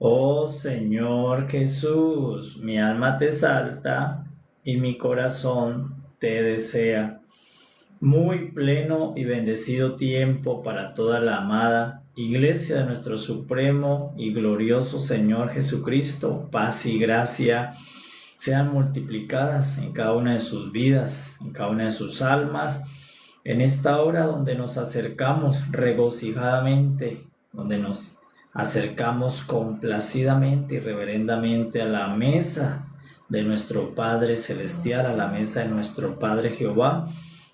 Oh Señor Jesús, mi alma te exalta y mi corazón te desea. Muy pleno y bendecido tiempo para toda la amada Iglesia de nuestro Supremo y glorioso Señor Jesucristo. Paz y gracia sean multiplicadas en cada una de sus vidas, en cada una de sus almas, en esta hora donde nos acercamos regocijadamente, donde nos acercamos complacidamente y reverendamente a la mesa de nuestro Padre Celestial, a la mesa de nuestro Padre Jehová,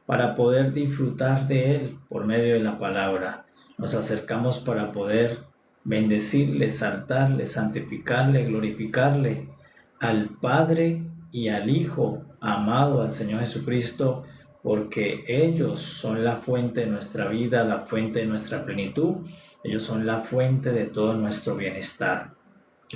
para poder disfrutar de Él por medio de la palabra. Nos acercamos para poder bendecirle, exaltarle, santificarle, glorificarle al Padre y al Hijo amado, al Señor Jesucristo, porque ellos son la fuente de nuestra vida, la fuente de nuestra plenitud. Ellos son la fuente de todo nuestro bienestar.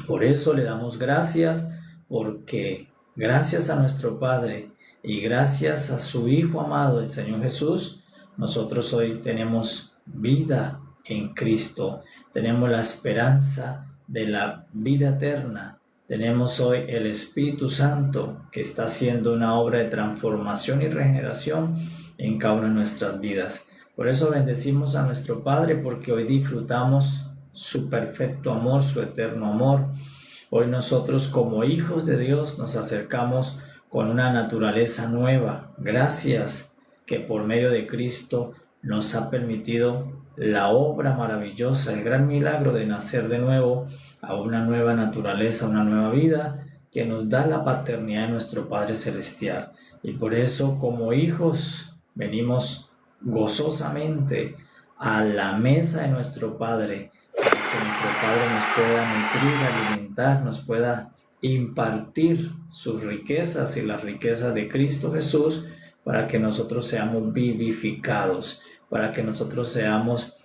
Por eso le damos gracias, porque gracias a nuestro Padre y gracias a su Hijo amado, el Señor Jesús, nosotros hoy tenemos vida en Cristo. Tenemos la esperanza de la vida eterna. Tenemos hoy el Espíritu Santo que está haciendo una obra de transformación y regeneración en cada una de nuestras vidas. Por eso bendecimos a nuestro Padre, porque hoy disfrutamos su perfecto amor, su eterno amor. Hoy nosotros como hijos de Dios nos acercamos con una naturaleza nueva. Gracias que por medio de Cristo nos ha permitido la obra maravillosa, el gran milagro de nacer de nuevo a una nueva naturaleza, una nueva vida que nos da la paternidad de nuestro Padre Celestial. Y por eso como hijos venimos gozosamente a la mesa de nuestro Padre, para que nuestro Padre nos pueda nutrir, alimentar, nos pueda impartir sus riquezas y las riquezas de Cristo Jesús, para que nosotros seamos vivificados, para que nosotros seamos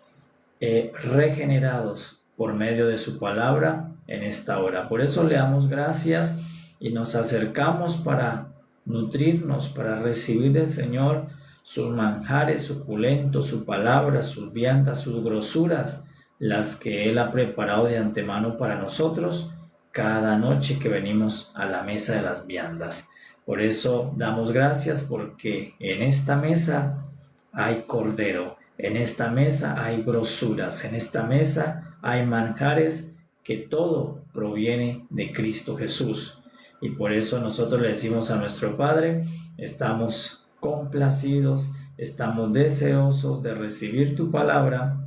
regenerados por medio de su palabra en esta hora. Por eso le damos gracias y nos acercamos para nutrirnos, para recibir del Señor sus manjares suculentos, su palabra, sus viandas, sus grosuras, las que Él ha preparado de antemano para nosotros cada noche que venimos a la mesa de las viandas. Por eso damos gracias, porque en esta mesa hay cordero, en esta mesa hay grosuras, en esta mesa hay manjares, que todo proviene de Cristo Jesús. Y por eso nosotros le decimos a nuestro Padre: estamos complacidos, estamos deseosos de recibir tu palabra,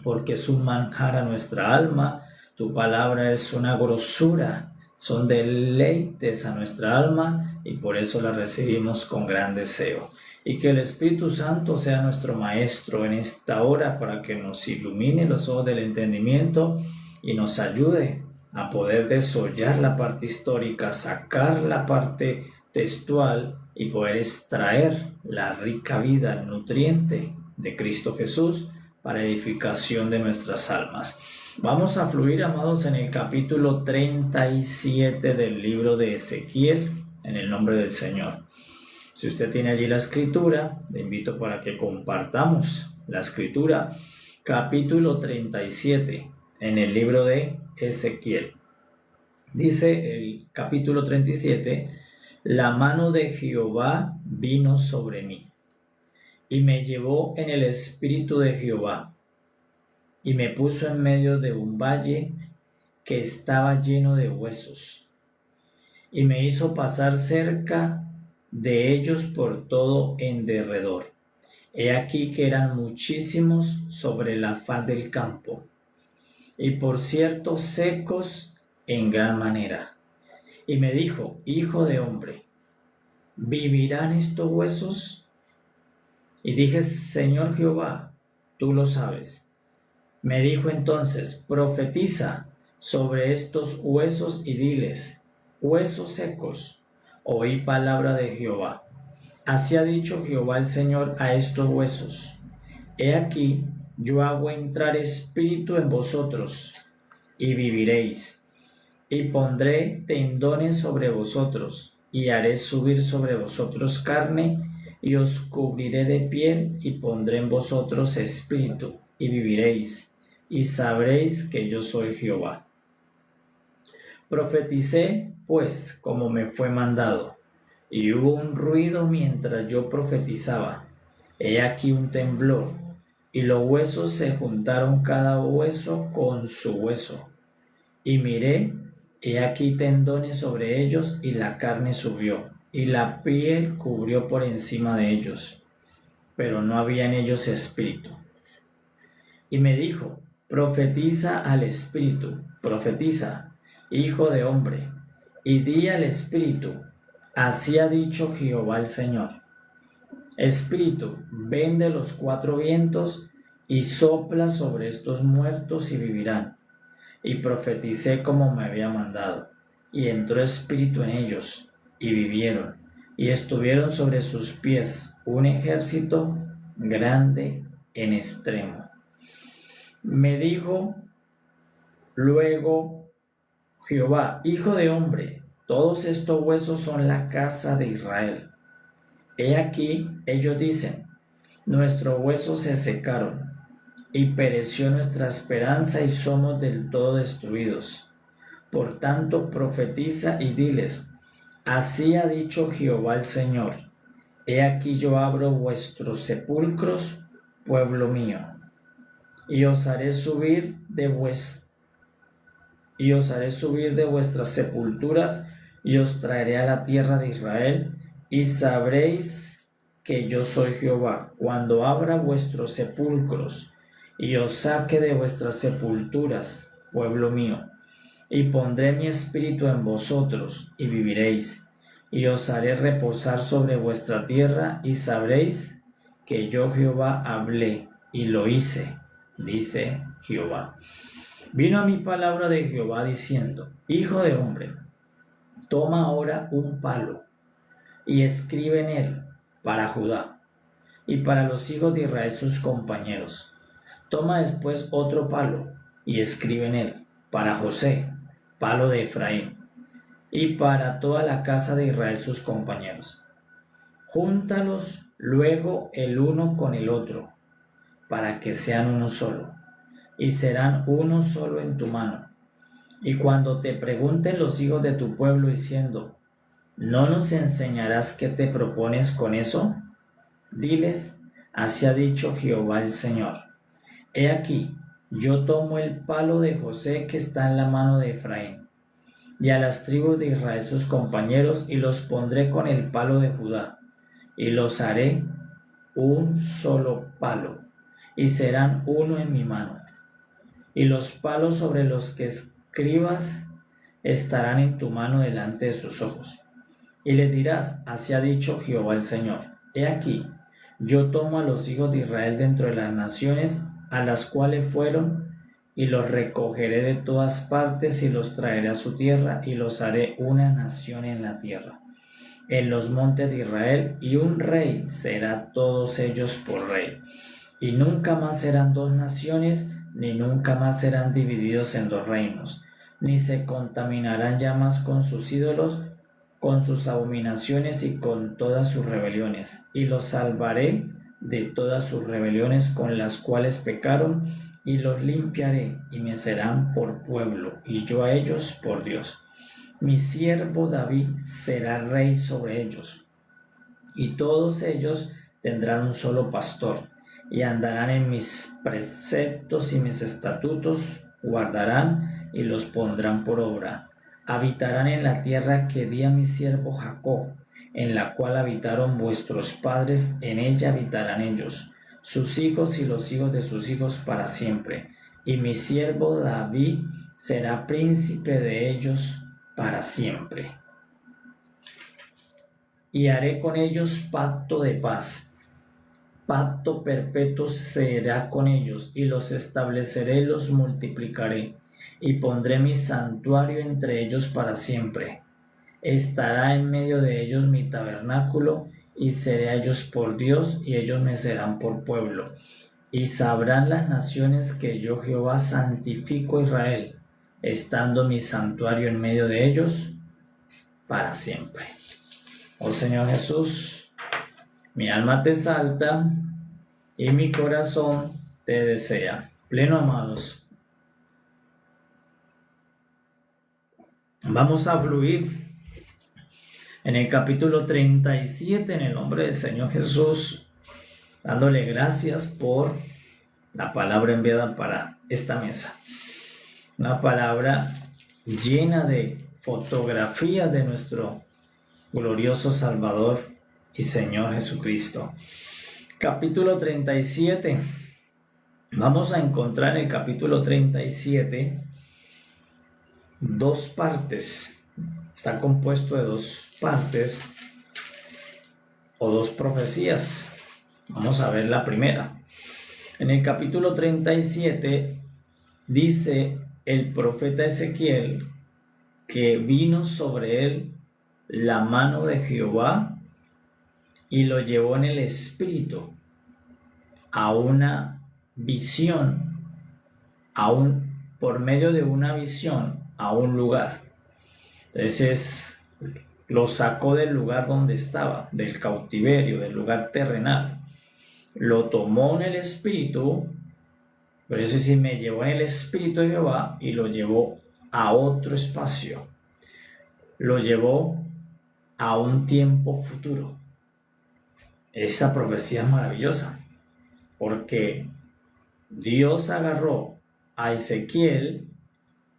porque es un manjar a nuestra alma. Tu palabra es una grosura, son deleites a nuestra alma, y por eso la recibimos con gran deseo. Y que el Espíritu Santo sea nuestro Maestro en esta hora, para que nos ilumine los ojos del entendimiento y nos ayude a poder desollar la parte histórica, sacar la parte textual y poder extraer la rica vida, el nutriente de Cristo Jesús para edificación de nuestras almas. Vamos a fluir, amados, en el capítulo 37 del libro de Ezequiel, en el nombre del Señor. Si usted tiene allí la escritura, le invito para que compartamos la escritura. Capítulo 37 en el libro de Ezequiel. Dice el capítulo 37: la mano de Jehová vino sobre mí, y me llevó en el espíritu de Jehová, y me puso en medio de un valle que estaba lleno de huesos, y me hizo pasar cerca de ellos por todo en derredor. He aquí que eran muchísimos sobre la faz del campo, y por cierto secos en gran manera. Y me dijo: hijo de hombre, ¿vivirán estos huesos? Y dije: Señor Jehová, tú lo sabes. Me dijo entonces: profetiza sobre estos huesos y diles: huesos secos, oí palabra de Jehová. Así ha dicho Jehová el Señor a estos huesos: he aquí, yo hago entrar espíritu en vosotros, y viviréis, y pondré tendones sobre vosotros, y haré subir sobre vosotros carne, y os cubriré de piel, y pondré en vosotros espíritu, y viviréis, y sabréis que yo soy Jehová. Profeticé, pues, como me fue mandado, y hubo un ruido mientras yo profetizaba. He aquí un temblor, y los huesos se juntaron cada hueso con su hueso. Y miré, he aquí tendones sobre ellos, y la carne subió, y la piel cubrió por encima de ellos, pero no había en ellos espíritu. Y me dijo, profetiza al espíritu, profetiza, hijo de hombre, y di al espíritu, así ha dicho Jehová el Señor. Espíritu, ven de los cuatro vientos y sopla sobre estos muertos y vivirán. Y profeticé como me había mandado, y entró espíritu en ellos, y vivieron, y estuvieron sobre sus pies un ejército grande en extremo. Me dijo luego Jehová, hijo de hombre, todos estos huesos son la casa de Israel. He aquí, ellos dicen, nuestros huesos se secaron, y pereció nuestra esperanza, y somos del todo destruidos. Por tanto, profetiza y diles, así ha dicho Jehová el Señor, he aquí yo abro vuestros sepulcros, pueblo mío, y os haré subir de vuestras sepulturas, y os traeré a la tierra de Israel, y sabréis que yo soy Jehová, cuando abra vuestros sepulcros, y os saque de vuestras sepulturas, pueblo mío, y pondré mi espíritu en vosotros, y viviréis, y os haré reposar sobre vuestra tierra, y sabréis que yo Jehová hablé, y lo hice, dice Jehová. Vino a mí palabra de Jehová diciendo, hijo de hombre, toma ahora un palo, y escribe en él para Judá, y para los hijos de Israel sus compañeros. Toma después otro palo, y escribe en él para José, palo de Efraín, y para toda la casa de Israel sus compañeros. Júntalos luego el uno con el otro, para que sean uno solo, y serán uno solo en tu mano. Y cuando te pregunten los hijos de tu pueblo diciendo, ¿no nos enseñarás qué te propones con eso? Diles, así ha dicho Jehová el Señor. He aquí, yo tomo el palo de José que está en la mano de Efraín, y a las tribus de Israel sus compañeros, y los pondré con el palo de Judá, y los haré un solo palo, y serán uno en mi mano. Y los palos sobre los que escribas estarán en tu mano delante de sus ojos. Y le dirás, así ha dicho Jehová el Señor, he aquí, yo tomo a los hijos de Israel dentro de las naciones a las cuales fueron, y los recogeré de todas partes y los traeré a su tierra, y los haré una nación en la tierra, en los montes de Israel, y un rey será todos ellos por rey. Y nunca más serán dos naciones, ni nunca más serán divididos en dos reinos, ni se contaminarán ya más con sus ídolos, con sus abominaciones y con todas sus rebeliones, y los salvaré de todas sus rebeliones con las cuales pecaron, y los limpiaré, y me serán por pueblo, y yo a ellos por Dios. Mi siervo David será rey sobre ellos, y todos ellos tendrán un solo pastor, y andarán en mis preceptos y mis estatutos, guardarán y los pondrán por obra. Habitarán en la tierra que di a mi siervo Jacob, en la cual habitaron vuestros padres, en ella habitarán ellos, sus hijos y los hijos de sus hijos para siempre. Y mi siervo David será príncipe de ellos para siempre. Y haré con ellos pacto de paz. Pacto perpetuo será con ellos, y los estableceré y los multiplicaré, y pondré mi santuario entre ellos para siempre. Estará en medio de ellos mi tabernáculo, y seré a ellos por Dios, y ellos me serán por pueblo. Y sabrán las naciones que yo Jehová santifico a Israel, estando mi santuario en medio de ellos para siempre. Oh Señor Jesús, mi alma te exalta y mi corazón te desea. Pleno amados, Vamos a fluir en el capítulo 37 en el nombre del Señor Jesús, dándole gracias por la palabra enviada para esta mesa. Una palabra llena de fotografías de nuestro glorioso Salvador y Señor Jesucristo. Capítulo 37. Vamos a encontrar en el capítulo 37 dos partes. Está compuesto de dos partes o dos profecías. Vamos a ver la primera. En el capítulo 37 dice el profeta Ezequiel que vino sobre él la mano de Jehová y lo llevó en el espíritu a una visión, por medio de una visión a un lugar. Entonces lo sacó del lugar donde estaba, del cautiverio, del lugar terrenal. Lo tomó en el espíritu, por eso sí, me llevó en el espíritu de Jehová y lo llevó a otro espacio. Lo llevó a un tiempo futuro. Esa profecía es maravillosa, porque Dios agarró a Ezequiel,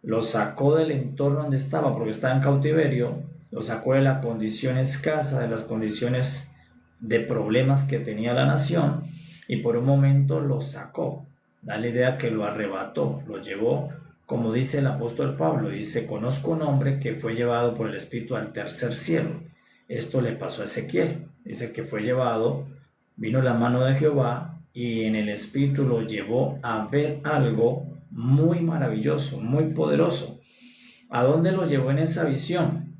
lo sacó del entorno donde estaba, porque estaba en cautiverio, lo sacó de la condición escasa, de las condiciones de problemas que tenía la nación, y por un momento lo sacó. Da la idea que lo arrebató, lo llevó, como dice el apóstol Pablo, dice: conozco un hombre que fue llevado por el Espíritu al tercer cielo. Esto le pasó a Ezequiel. Dice que fue llevado, vino la mano de Jehová y en el Espíritu lo llevó a ver algo muy maravilloso, muy poderoso. ¿A dónde lo llevó en esa visión?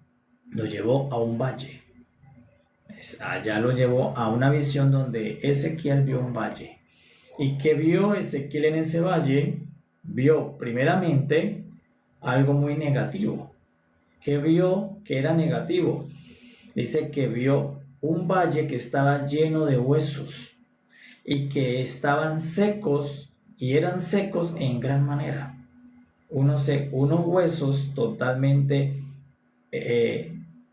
Lo llevó a un valle. Allá lo llevó a una visión donde Ezequiel vio un valle. ¿Y qué vio Ezequiel en ese valle? Vio primeramente algo muy negativo. ¿Qué vio que era negativo? Dice que vio un valle que estaba lleno de huesos y que estaban secos, y eran secos en gran manera. Unos huesos totalmente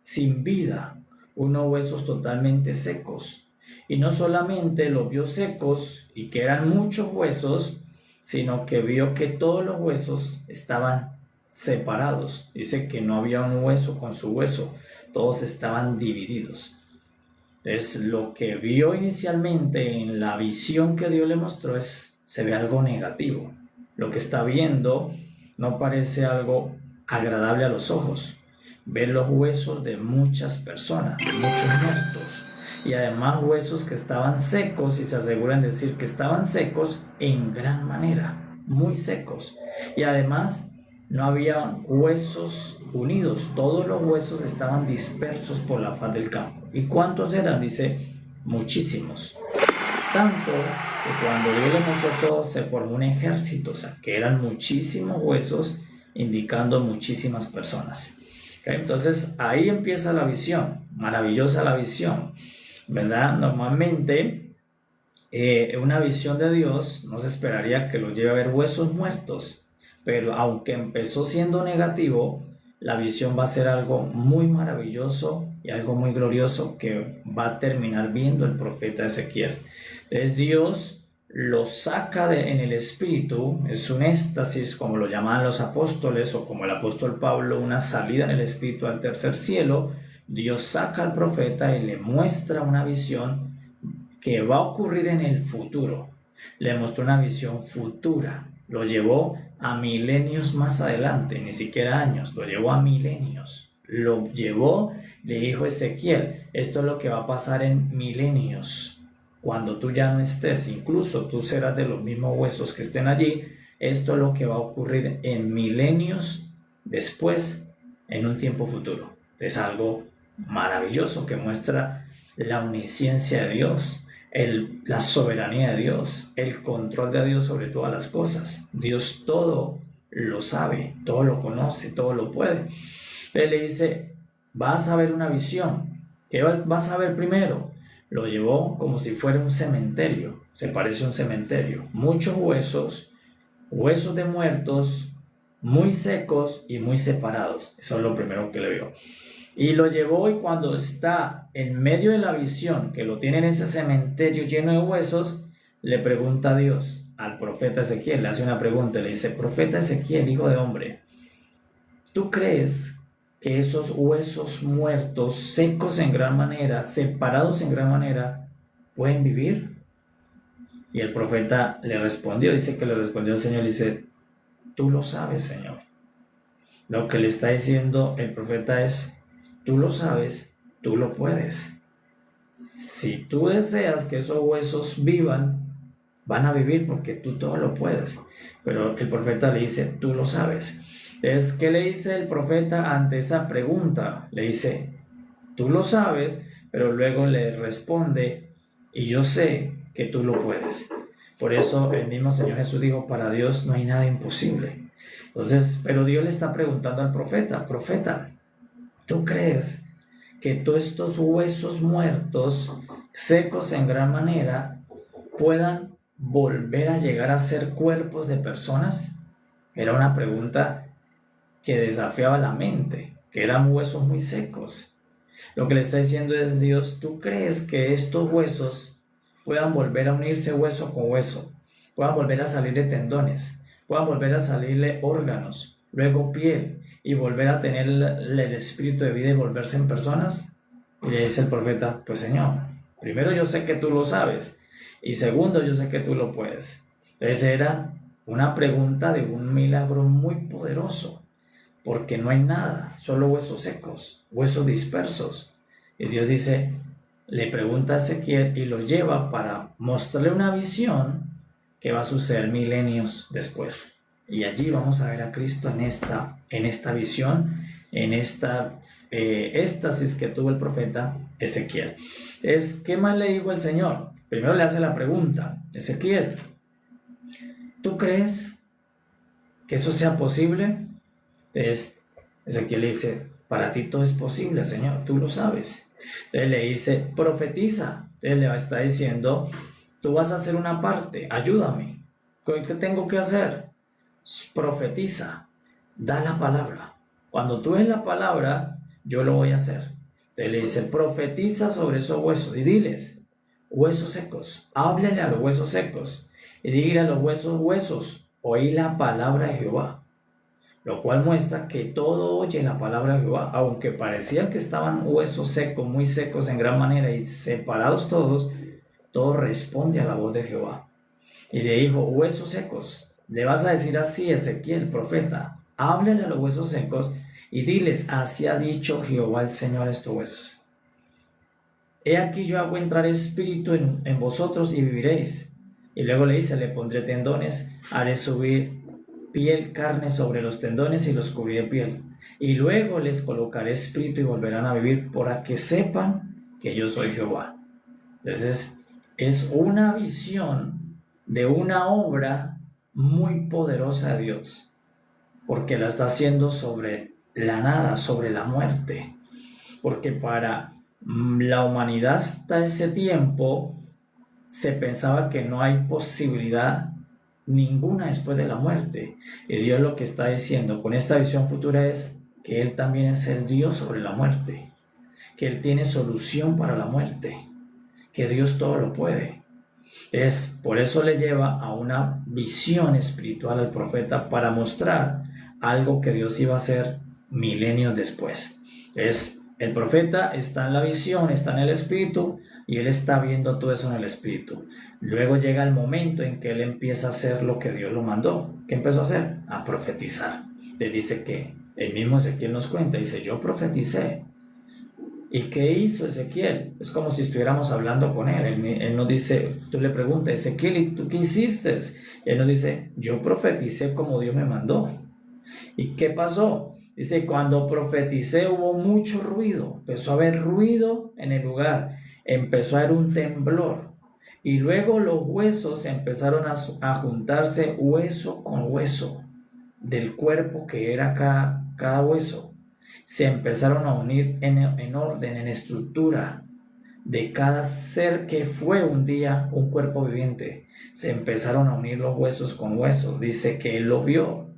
sin vida, unos huesos totalmente secos. Y no solamente los vio secos y que eran muchos huesos, sino que vio que todos los huesos estaban separados. Dice que no había un hueso con su hueso, todos estaban divididos. Entonces, lo que vio inicialmente en la visión que Dios le mostró se ve algo negativo. Lo que está viendo no parece algo agradable a los ojos. Ve los huesos de muchas personas, de muchos muertos, y además huesos que estaban secos, y se aseguran de decir que estaban secos en gran manera, muy secos. Y además no había huesos unidos, todos los huesos estaban dispersos por la faz del campo. ¿Y cuántos eran? Dice, muchísimos. Tanto que cuando Dios le mostró todo, se formó un ejército, o sea, que eran muchísimos huesos, indicando muchísimas personas. ¿Okay? Entonces, ahí empieza la visión, maravillosa la visión, ¿verdad? Normalmente, una visión de Dios no se esperaría que lo lleve a ver huesos muertos, pero aunque empezó siendo negativo, la visión va a ser algo muy maravilloso y algo muy glorioso que va a terminar viendo el profeta Ezequiel. Entonces Dios lo saca en el espíritu, es un éxtasis como lo llamaban los apóstoles, o como el apóstol Pablo, una salida en el espíritu al tercer cielo. Dios saca al profeta y le muestra una visión que va a ocurrir en el futuro. Le mostró una visión futura, lo llevó a milenios más adelante, ni siquiera años, lo llevó a milenios. Lo llevó, le dijo Ezequiel, esto es lo que va a pasar en milenios. Cuando tú ya no estés, incluso tú serás de los mismos huesos que estén allí. Esto es lo que va a ocurrir en milenios después, en un tiempo futuro. Es algo maravilloso que muestra la omnisciencia de Dios, la soberanía de Dios, el control de Dios sobre todas las cosas. Dios todo lo sabe, todo lo conoce, todo lo puede. Él le dice, vas a ver una visión. ¿Qué vas a ver primero? Lo llevó como si fuera un cementerio. Se parece a un cementerio. Muchos huesos, huesos de muertos, muy secos y muy separados. Eso es lo primero que le vio. Y lo llevó, y cuando está en medio de la visión, que lo tiene en ese cementerio lleno de huesos, le pregunta a Dios, al profeta Ezequiel, le hace una pregunta, le dice: profeta Ezequiel, hijo de hombre, ¿tú crees que esos huesos muertos, secos en gran manera, separados en gran manera, pueden vivir? Y el profeta le respondió, dice que le respondió el Señor, dice: tú lo sabes, Señor. Lo que le está diciendo el profeta es: tú lo sabes, tú lo puedes. Si tú deseas que esos huesos vivan, van a vivir porque tú todo lo puedes. Pero el profeta le dice: tú lo sabes. Entonces, ¿qué le dice el profeta ante esa pregunta? Le dice: tú lo sabes, pero luego le responde: y yo sé que tú lo puedes. Por eso el mismo Señor Jesús dijo: para Dios no hay nada imposible. Entonces, pero Dios le está preguntando al profeta: profeta, ¿tú crees que todos estos huesos muertos, secos en gran manera, puedan volver a llegar a ser cuerpos de personas? Era una pregunta que desafiaba la mente, que eran huesos muy secos. Lo que le está diciendo es: Dios, ¿tú crees que estos huesos puedan volver a unirse hueso con hueso, puedan volver a salirle tendones, puedan volver a salirle órganos, luego piel, y volver a tener el espíritu de vida y volverse en personas? Y le dice el profeta: pues Señor, primero yo sé que tú lo sabes, y segundo yo sé que tú lo puedes. Entonces era una pregunta de un milagro muy poderoso, porque no hay nada, solo huesos secos, huesos dispersos. Y Dios dice, le pregunta a Ezequiel y lo lleva para mostrarle una visión que va a suceder milenios después. Y allí vamos a ver a Cristo en esta visión, en esta éxtasis que tuvo el profeta Ezequiel. ¿Qué más le dijo el Señor? Primero le hace la pregunta: Ezequiel, ¿tú crees que eso sea posible? Entonces Ezequiel le dice: para ti todo es posible, Señor, tú lo sabes. Entonces le dice: profetiza. Entonces le está diciendo: tú vas a hacer una parte, ayúdame. ¿Qué tengo que hacer? Profetiza, da la palabra. Cuando tú des la palabra, yo lo voy a hacer. Entonces le dice: profetiza sobre esos huesos y diles: huesos secos, háblale a los huesos secos y dígale a los huesos: huesos, oí la palabra de Jehová. Lo cual muestra que todo oye la palabra de Jehová, aunque parecía que estaban huesos secos, muy secos en gran manera y separados todos, todo responde a la voz de Jehová. Y le dijo: huesos secos, le vas a decir así, Ezequiel, profeta, háblale a los huesos secos y diles: así ha dicho Jehová el Señor a estos huesos. He aquí yo hago entrar espíritu en vosotros y viviréis. Y luego le dice: le pondré tendones, haré subir piel, carne sobre los tendones y los cubriré de piel. Y luego les colocaré espíritu y volverán a vivir, para que sepan que yo soy Jehová. Entonces, es una visión de una obra muy poderosa de Dios, porque la está haciendo sobre la nada, sobre la muerte. Porque para la humanidad hasta ese tiempo se pensaba que no hay posibilidad ninguna después de la muerte. Y Dios lo que está diciendo con esta visión futura es que Él también es el Dios sobre la muerte, que Él tiene solución para la muerte, que Dios todo lo puede. Por eso le lleva a una visión espiritual al profeta para mostrar algo que Dios iba a hacer milenios después. El profeta está en la visión, está en el espíritu, y él está viendo todo eso en el espíritu. Luego llega el momento en que él empieza a hacer lo que Dios lo mandó. ¿Qué empezó a hacer? A profetizar. Le dice que el mismo Ezequiel nos cuenta, dice: yo profeticé. ¿Y qué hizo Ezequiel? Es como si estuviéramos hablando con él. Él nos dice, tú le preguntas: Ezequiel, ¿y tú qué hiciste? Y él nos dice: yo profeticé como Dios me mandó. ¿Y qué pasó? Dice: cuando profeticé hubo mucho ruido, empezó a haber ruido en el lugar, empezó a haber un temblor, y luego los huesos empezaron a juntarse hueso con hueso del cuerpo, que era cada hueso. Se empezaron a unir en orden, en estructura de cada ser que fue un día un cuerpo viviente. Se empezaron a unir los huesos con huesos. Dice que él lo vio.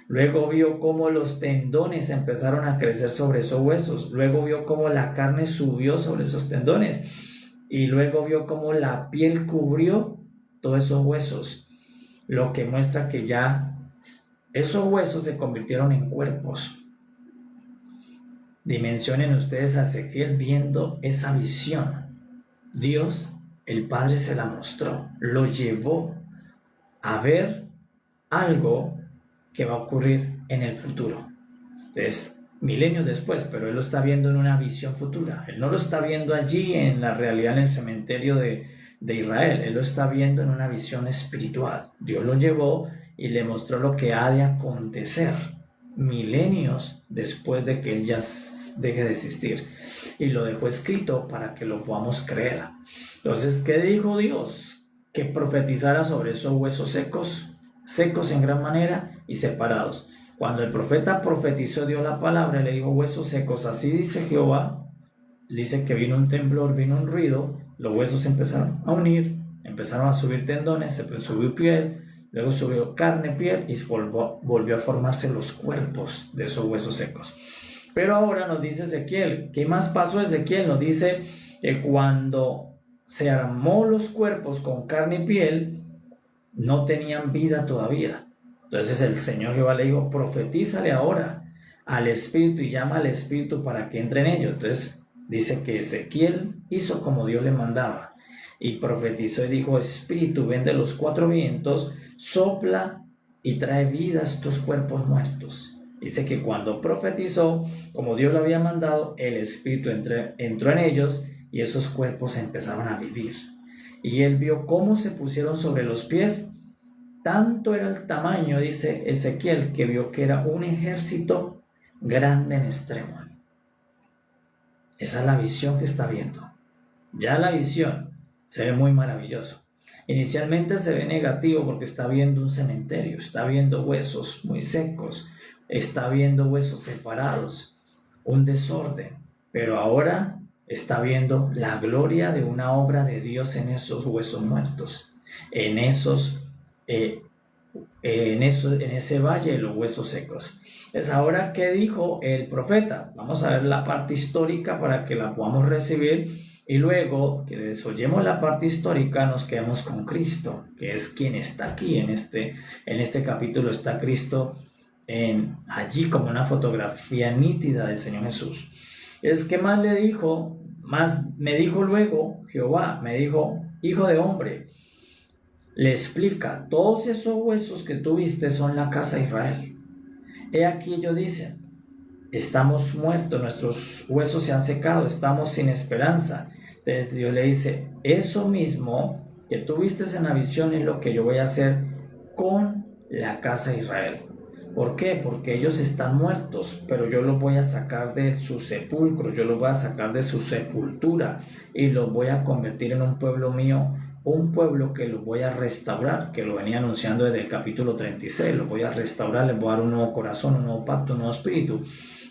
Luego vio cómo los tendones empezaron a crecer sobre esos huesos. Luego vio cómo la carne subió sobre esos tendones. Y luego vio cómo la piel cubrió todos esos huesos. Lo que muestra que ya esos huesos se convirtieron en cuerpos. Dimensionen ustedes a Ezequiel viendo esa visión. Dios, el Padre, se la mostró. Lo llevó a ver algo que va a ocurrir en el futuro. Es milenios después, pero él lo está viendo en una visión futura. Él no lo está viendo allí en la realidad, en el cementerio de Israel. Él lo está viendo en una visión espiritual. Dios lo llevó y le mostró lo que ha de acontecer milenios después de que él ya deje de existir. Y lo dejó escrito para que lo podamos creer. Entonces, ¿qué dijo Dios? Que profetizara sobre esos huesos secos en gran manera y separados. Cuando el profeta profetizó, dio la palabra, le dijo: huesos secos, así dice Jehová. Dice que vino un temblor, vino un ruido, los huesos se empezaron a unir, empezaron a subir tendones, se subió piel, luego subió carne, piel, y volvió a formarse los cuerpos de esos huesos secos. Pero ahora nos dice Ezequiel, ¿qué más pasó Ezequiel? Nos dice que cuando se armó los cuerpos con carne y piel, no tenían vida todavía. Entonces el Señor Jehová le dijo: profetízale ahora al Espíritu y llama al Espíritu para que entre en ellos. Entonces dice que Ezequiel hizo como Dios le mandaba y profetizó y dijo: Espíritu, ven de los cuatro vientos, sopla y trae vida a estos cuerpos muertos. Dice que cuando profetizó como Dios lo había mandado, el Espíritu entró en ellos y esos cuerpos empezaron a vivir. Y él vio cómo se pusieron sobre los pies. Tanto era el tamaño, dice Ezequiel, que vio que era un ejército grande en extremo. Esa es la visión que está viendo. Ya la visión se ve muy maravilloso. Inicialmente se ve negativo porque está viendo un cementerio, está viendo huesos muy secos, está viendo huesos separados, un desorden. Pero ahora está viendo la gloria de una obra de Dios en esos huesos muertos, en ese valle de los huesos secos. Es ahora que dijo el profeta. Vamos a ver la parte histórica para que la podamos recibir y luego que desoyemos la parte histórica nos quedemos con Cristo, que es quien está aquí en este capítulo. Está Cristo allí como una fotografía nítida del Señor Jesús. Es que más le dijo, me dijo luego Jehová, me dijo: hijo de hombre, le explica, todos esos huesos que tú viste son la casa de Israel. He aquí ellos dicen: estamos muertos, nuestros huesos se han secado, estamos sin esperanza. Entonces Dios le dice: eso mismo que tú viste en la visión es lo que yo voy a hacer con la casa de Israel. ¿Por qué? Porque ellos están muertos, pero yo los voy a sacar de su sepulcro, yo los voy a sacar de su sepultura y los voy a convertir en un pueblo mío, un pueblo que los voy a restaurar, que lo venía anunciando desde el capítulo 36, los voy a restaurar, les voy a dar un nuevo corazón, un nuevo pacto, un nuevo espíritu,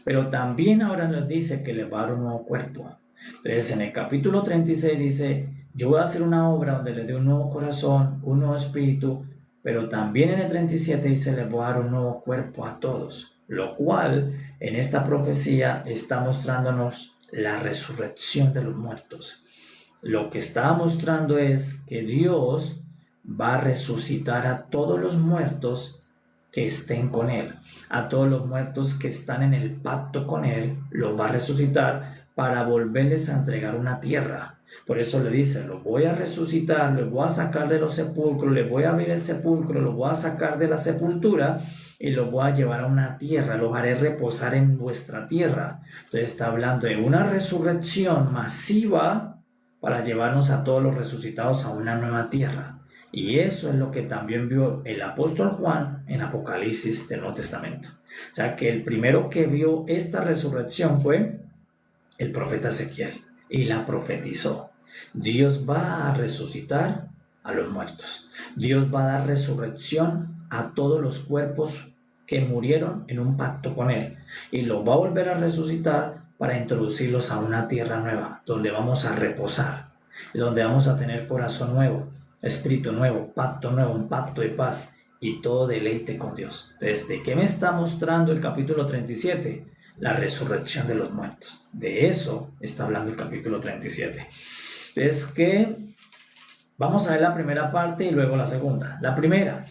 pero también ahora nos dice que les va a dar un nuevo cuerpo. Entonces en el capítulo 36 dice: yo voy a hacer una obra donde les dé un nuevo corazón, un nuevo espíritu, pero también en el 37 dice: les voy a dar un nuevo cuerpo a todos, lo cual en esta profecía está mostrándonos la resurrección de los muertos. Lo que está mostrando es que Dios va a resucitar a todos los muertos que estén con Él, a todos los muertos que están en el pacto con Él, los va a resucitar para volverles a entregar una tierra. Por eso le dice: los voy a resucitar, los voy a sacar de los sepulcros, les voy a abrir el sepulcro, los voy a sacar de la sepultura y los voy a llevar a una tierra, los haré reposar en vuestra tierra. Entonces está hablando de una resurrección masiva para llevarnos a todos los resucitados a una nueva tierra. Y eso es lo que también vio el apóstol Juan en Apocalipsis del Nuevo Testamento. O sea que el primero que vio esta resurrección fue el profeta Ezequiel y la profetizó. Dios va a resucitar a los muertos. Dios va a dar resurrección a todos los cuerpos que murieron en un pacto con Él y los va a volver a resucitar para introducirlos a una tierra nueva, donde vamos a reposar, donde vamos a tener corazón nuevo, espíritu nuevo, pacto nuevo, un pacto de paz y todo deleite con Dios. Entonces, ¿de qué me está mostrando el capítulo 37? La resurrección de los muertos. De eso está hablando el capítulo 37. Entonces, que vamos a ver la primera parte y luego la segunda. La primera,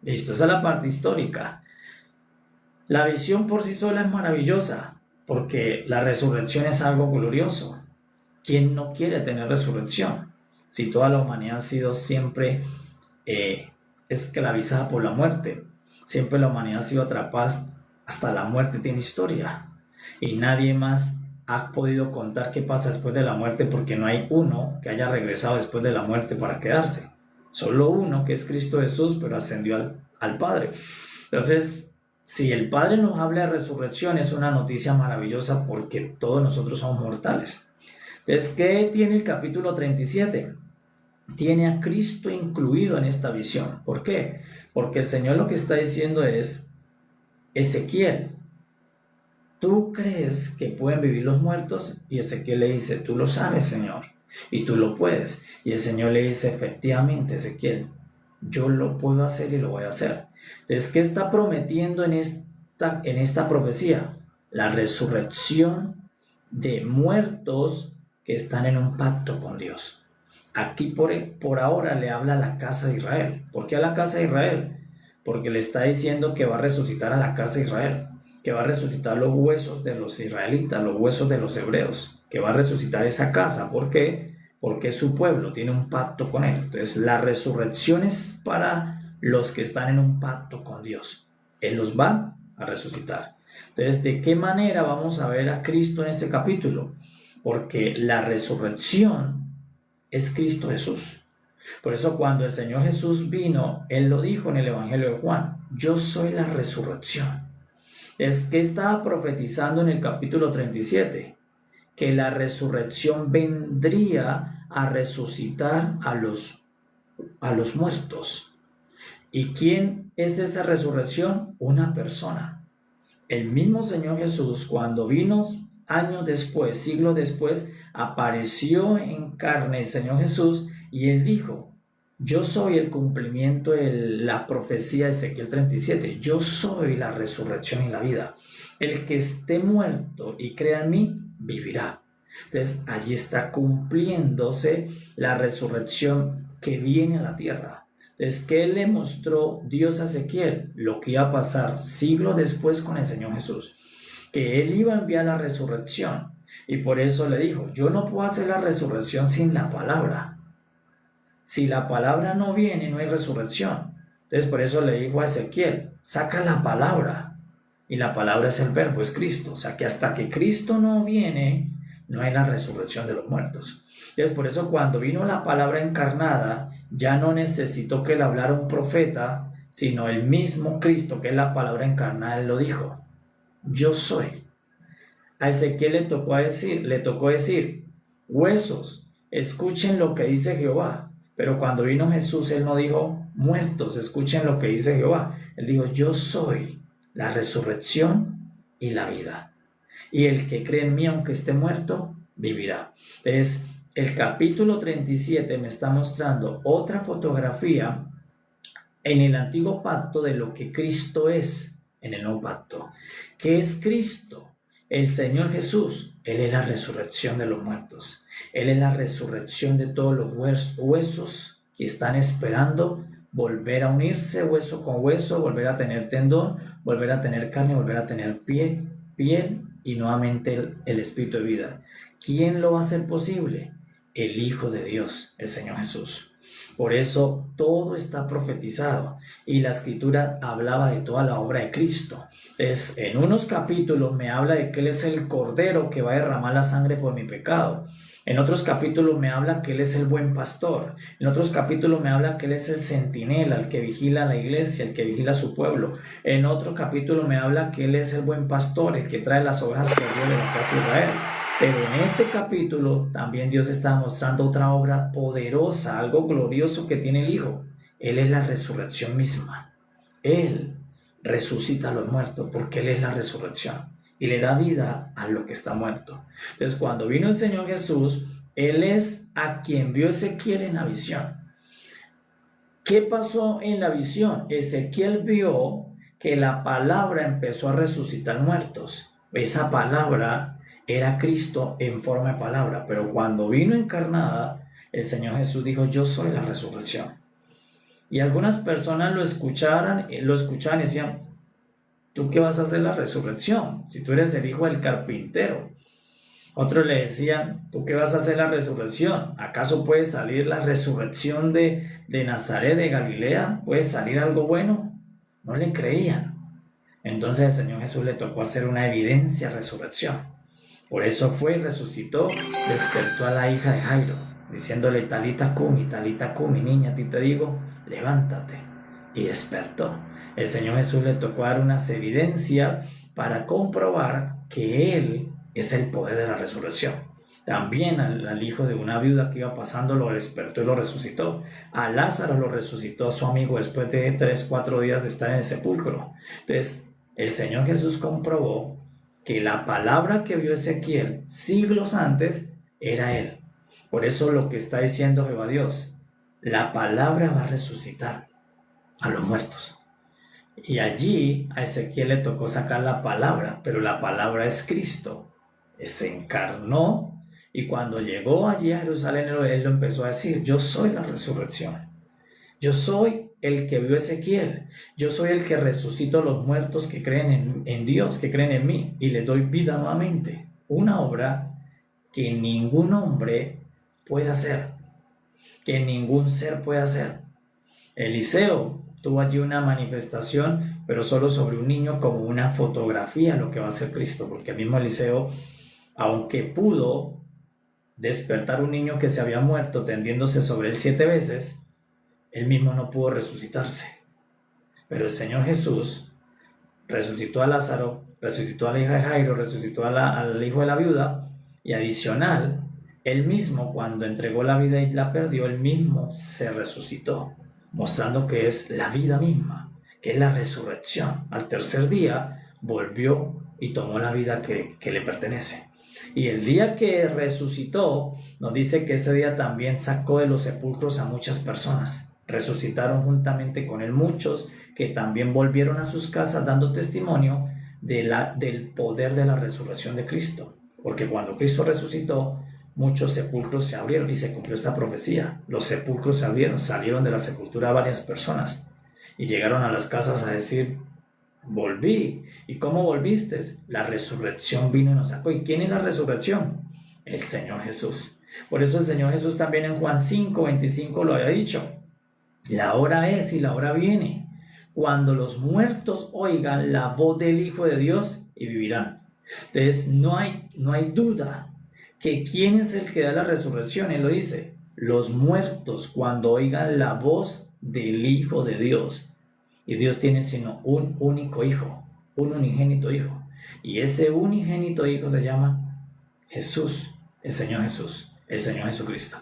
listo, esa es la parte histórica. La visión por sí sola es maravillosa, porque la resurrección es algo glorioso. ¿Quién no quiere tener resurrección? Si toda la humanidad ha sido siempre esclavizada por la muerte, siempre la humanidad ha sido atrapada, hasta la muerte tiene historia, y nadie más ha podido contar qué pasa después de la muerte, porque no hay uno que haya regresado después de la muerte para quedarse. Solo uno, que es Cristo Jesús, pero ascendió al Padre. Entonces, si el Padre nos habla de resurrección, es una noticia maravillosa, porque todos nosotros somos mortales. Entonces, ¿qué tiene el capítulo 37? Tiene a Cristo incluido en esta visión. ¿Por qué? Porque el Señor lo que está diciendo es: Ezequiel, ¿tú crees que pueden vivir los muertos? Y Ezequiel le dice: tú lo sabes, Señor, y tú lo puedes. Y el Señor le dice: efectivamente, Ezequiel, yo lo puedo hacer y lo voy a hacer. Entonces, ¿qué está prometiendo en esta profecía? La resurrección de muertos que están en un pacto con Dios. Aquí por ahora le habla a la casa de Israel. ¿Por qué a la casa de Israel? Porque le está diciendo que va a resucitar a la casa de Israel, que va a resucitar los huesos de los israelitas, los huesos de los hebreos, que va a resucitar esa casa. ¿Por qué? Porque es su pueblo, tiene un pacto con él. Entonces, la resurrección es para los que están en un pacto con Dios. Él los va a resucitar. Entonces, ¿de qué manera vamos a ver a Cristo en este capítulo? Porque la resurrección es Cristo Jesús. Por eso cuando el Señor Jesús vino, Él lo dijo en el Evangelio de Juan: yo soy la resurrección. Es que estaba profetizando en el capítulo 37, que la resurrección vendría a resucitar a los muertos. ¿Y quién es esa resurrección? Una persona. El mismo Señor Jesús, cuando vino años después, siglos después, apareció en carne el Señor Jesús, y Él dijo: yo soy el cumplimiento de la profecía de Ezequiel 37. Yo soy la resurrección y la vida. El que esté muerto y crea en mí, vivirá. Entonces, allí está cumpliéndose la resurrección que viene a la tierra. Entonces, ¿qué le mostró Dios a Ezequiel? Lo que iba a pasar siglos después con el Señor Jesús, que Él iba a enviar la resurrección. Y por eso le dijo: yo no puedo hacer la resurrección sin la palabra. Si la palabra no viene, no hay resurrección. Entonces, por eso le dijo a Ezequiel: saca la palabra. Y la palabra es el verbo, es Cristo. O sea, que hasta que Cristo no viene, no hay la resurrección de los muertos. Entonces, por eso cuando vino la palabra encarnada, ya no necesitó que le hablara un profeta, sino el mismo Cristo, que es la palabra encarnada. Él lo dijo: yo soy. A Ezequiel le tocó decir: huesos, escuchen lo que dice Jehová. Pero cuando vino Jesús, Él no dijo: muertos, escuchen lo que dice Jehová. Él dijo: yo soy la resurrección y la vida. Y el que cree en mí, aunque esté muerto, vivirá. Entonces, el capítulo 37 me está mostrando otra fotografía en el antiguo pacto de lo que Cristo es en el nuevo pacto. ¿Qué es Cristo? El Señor Jesús. Él es la resurrección de los muertos. Él es la resurrección de todos los huesos que están esperando volver a unirse hueso con hueso, volver a tener tendón, volver a tener carne, volver a tener piel y nuevamente el espíritu de vida. ¿Quién lo va a hacer posible? El Hijo de Dios, el Señor Jesús. Por eso todo está profetizado, y la Escritura hablaba de toda la obra de Cristo. En unos capítulos me habla de que Él es el Cordero que va a derramar la sangre por mi pecado. En otros capítulos me habla que Él es el buen pastor. En otros capítulos me habla que Él es el centinela, el que vigila la iglesia, el que vigila su pueblo. En otro capítulo me habla que Él es el buen pastor, el que trae las ovejas perdidas de la casa de Israel. Pero en este capítulo también Dios está mostrando otra obra poderosa, algo glorioso que tiene el Hijo. Él es la resurrección misma. Él resucita a los muertos porque Él es la resurrección y le da vida a lo que está muerto. Entonces, cuando vino el Señor Jesús, Él es a quien vio Ezequiel en la visión. ¿Qué pasó en la visión? Ezequiel vio que la palabra empezó a resucitar muertos. Esa palabra era Cristo en forma de palabra, pero cuando vino encarnada, el Señor Jesús dijo: yo soy la resurrección. Y algunas personas lo escuchaban y decían: ¿tú qué vas a hacer la resurrección? Si tú eres el hijo del carpintero. Otros le decían: ¿tú qué vas a hacer la resurrección? ¿Acaso puede salir la resurrección de Nazaret, de Galilea? ¿Puede salir algo bueno? No le creían. Entonces el Señor Jesús le tocó hacer una evidencia de resurrección. Por eso fue y resucitó, despertó a la hija de Jairo, diciéndole: talita cumi, niña, a ti te digo, levántate. Y despertó. El Señor Jesús le tocó dar unas evidencias para comprobar que Él es el poder de la resurrección. También al hijo de una viuda que iba pasando lo despertó y lo resucitó. A Lázaro lo resucitó a su amigo después de 3-4 días de estar en el sepulcro. Entonces, el Señor Jesús comprobó que la palabra que vio Ezequiel siglos antes era Él. Por eso lo que está diciendo Jehová Dios: la palabra va a resucitar a los muertos. Y allí a Ezequiel le tocó sacar la palabra, pero la palabra es Cristo. Se encarnó, y cuando llegó allí a Jerusalén, él lo empezó a decir: yo soy la resurrección. Yo soy el que vio Ezequiel. Yo soy el que resucito a los muertos que creen en Dios, que creen en mí, y le doy vida nuevamente. Una obra que ningún hombre puede hacer, que ningún ser puede hacer. Eliseo tuvo allí una manifestación, pero solo sobre un niño, como una fotografía de lo que va a ser Cristo, porque el mismo Eliseo, aunque pudo despertar un niño que se había muerto tendiéndose sobre él 7 veces, él mismo no pudo resucitarse. Pero el Señor Jesús resucitó a Lázaro, resucitó a la hija de Jairo, resucitó al hijo de la viuda, y adicional, él mismo, cuando entregó la vida y la perdió, él mismo se resucitó, mostrando que es la vida misma, que es la resurrección. Al tercer día volvió y tomó la vida que le pertenece. Y el día que resucitó, nos dice que ese día también sacó de los sepulcros a muchas personas. Resucitaron juntamente con él muchos que también volvieron a sus casas dando testimonio del poder de la resurrección de Cristo. Porque cuando Cristo resucitó, muchos sepulcros se abrieron y se cumplió esta profecía. Los sepulcros se abrieron, salieron de la sepultura varias personas y llegaron a las casas a decir: volví. ¿Y cómo volviste? La resurrección vino y nos sacó. ¿Y quién es la resurrección? El Señor Jesús. Por eso el Señor Jesús también en Juan 5:25 lo había dicho: la hora es y la hora viene, cuando los muertos oigan la voz del Hijo de Dios y vivirán. Entonces no hay duda que quién es el que da la resurrección. Él lo dice: los muertos cuando oigan la voz del Hijo de Dios. Y Dios tiene sino un único hijo, un unigénito hijo. Y ese unigénito hijo se llama Jesús, el Señor Jesús, el Señor Jesucristo.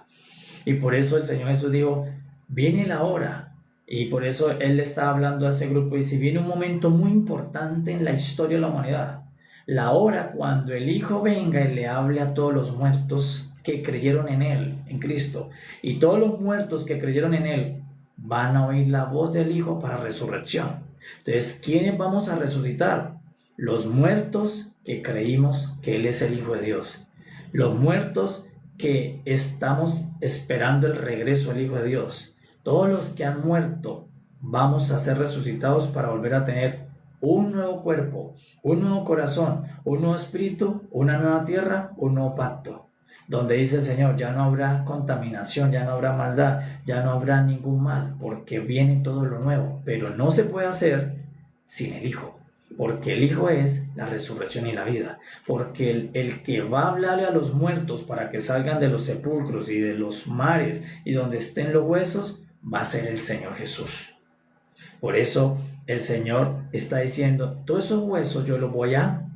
Y por eso el Señor Jesús dijo: viene la hora. Y por eso Él le está hablando a ese grupo y dice: viene un momento muy importante en la historia de la humanidad. La hora cuando el Hijo venga y le hable a todos los muertos que creyeron en Él, en Cristo. Y todos los muertos que creyeron en Él van a oír la voz del Hijo para resurrección. Entonces, ¿quiénes vamos a resucitar? Los muertos que creímos que Él es el Hijo de Dios. Los muertos que estamos esperando el regreso del Hijo de Dios. Todos los que han muerto vamos a ser resucitados para volver a tener un nuevo cuerpo, un nuevo corazón, un nuevo espíritu, una nueva tierra, un nuevo pacto. Donde dice el Señor: ya no habrá contaminación, ya no habrá maldad, ya no habrá ningún mal, porque viene todo lo nuevo. Pero no se puede hacer sin el Hijo, porque el Hijo es la resurrección y la vida. Porque el que va a hablarle a los muertos para que salgan de los sepulcros y de los mares y donde estén los huesos, va a ser el Señor Jesús. Por eso el Señor está diciendo: todos esos huesos yo los voy a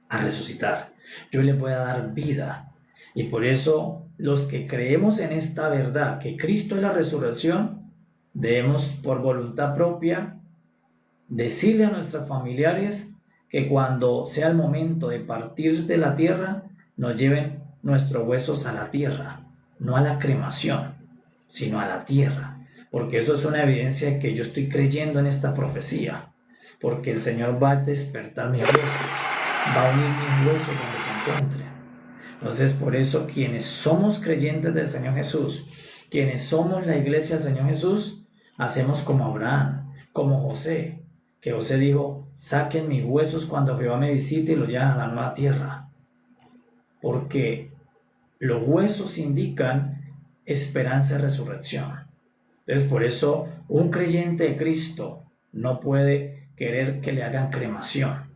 resucitar, yo les voy a dar vida. Y por eso los que creemos en esta verdad, que Cristo es la resurrección, debemos por voluntad propia decirle a nuestros familiares que cuando sea el momento de partir de la tierra, nos lleven nuestros huesos a la tierra, no a la cremación, sino a la tierra, porque eso es una evidencia de que yo estoy creyendo en esta profecía, porque el Señor va a despertar mis huesos, va a unir mis huesos donde se encuentren. Entonces, por eso quienes somos creyentes del Señor Jesús, quienes somos la iglesia del Señor Jesús, hacemos como Abraham, como José, que José dijo: saquen mis huesos cuando Jehová me visite y los lleven a la nueva tierra, porque los huesos indican esperanza y resurrección. Entonces, por eso un creyente de Cristo no puede querer que le hagan cremación,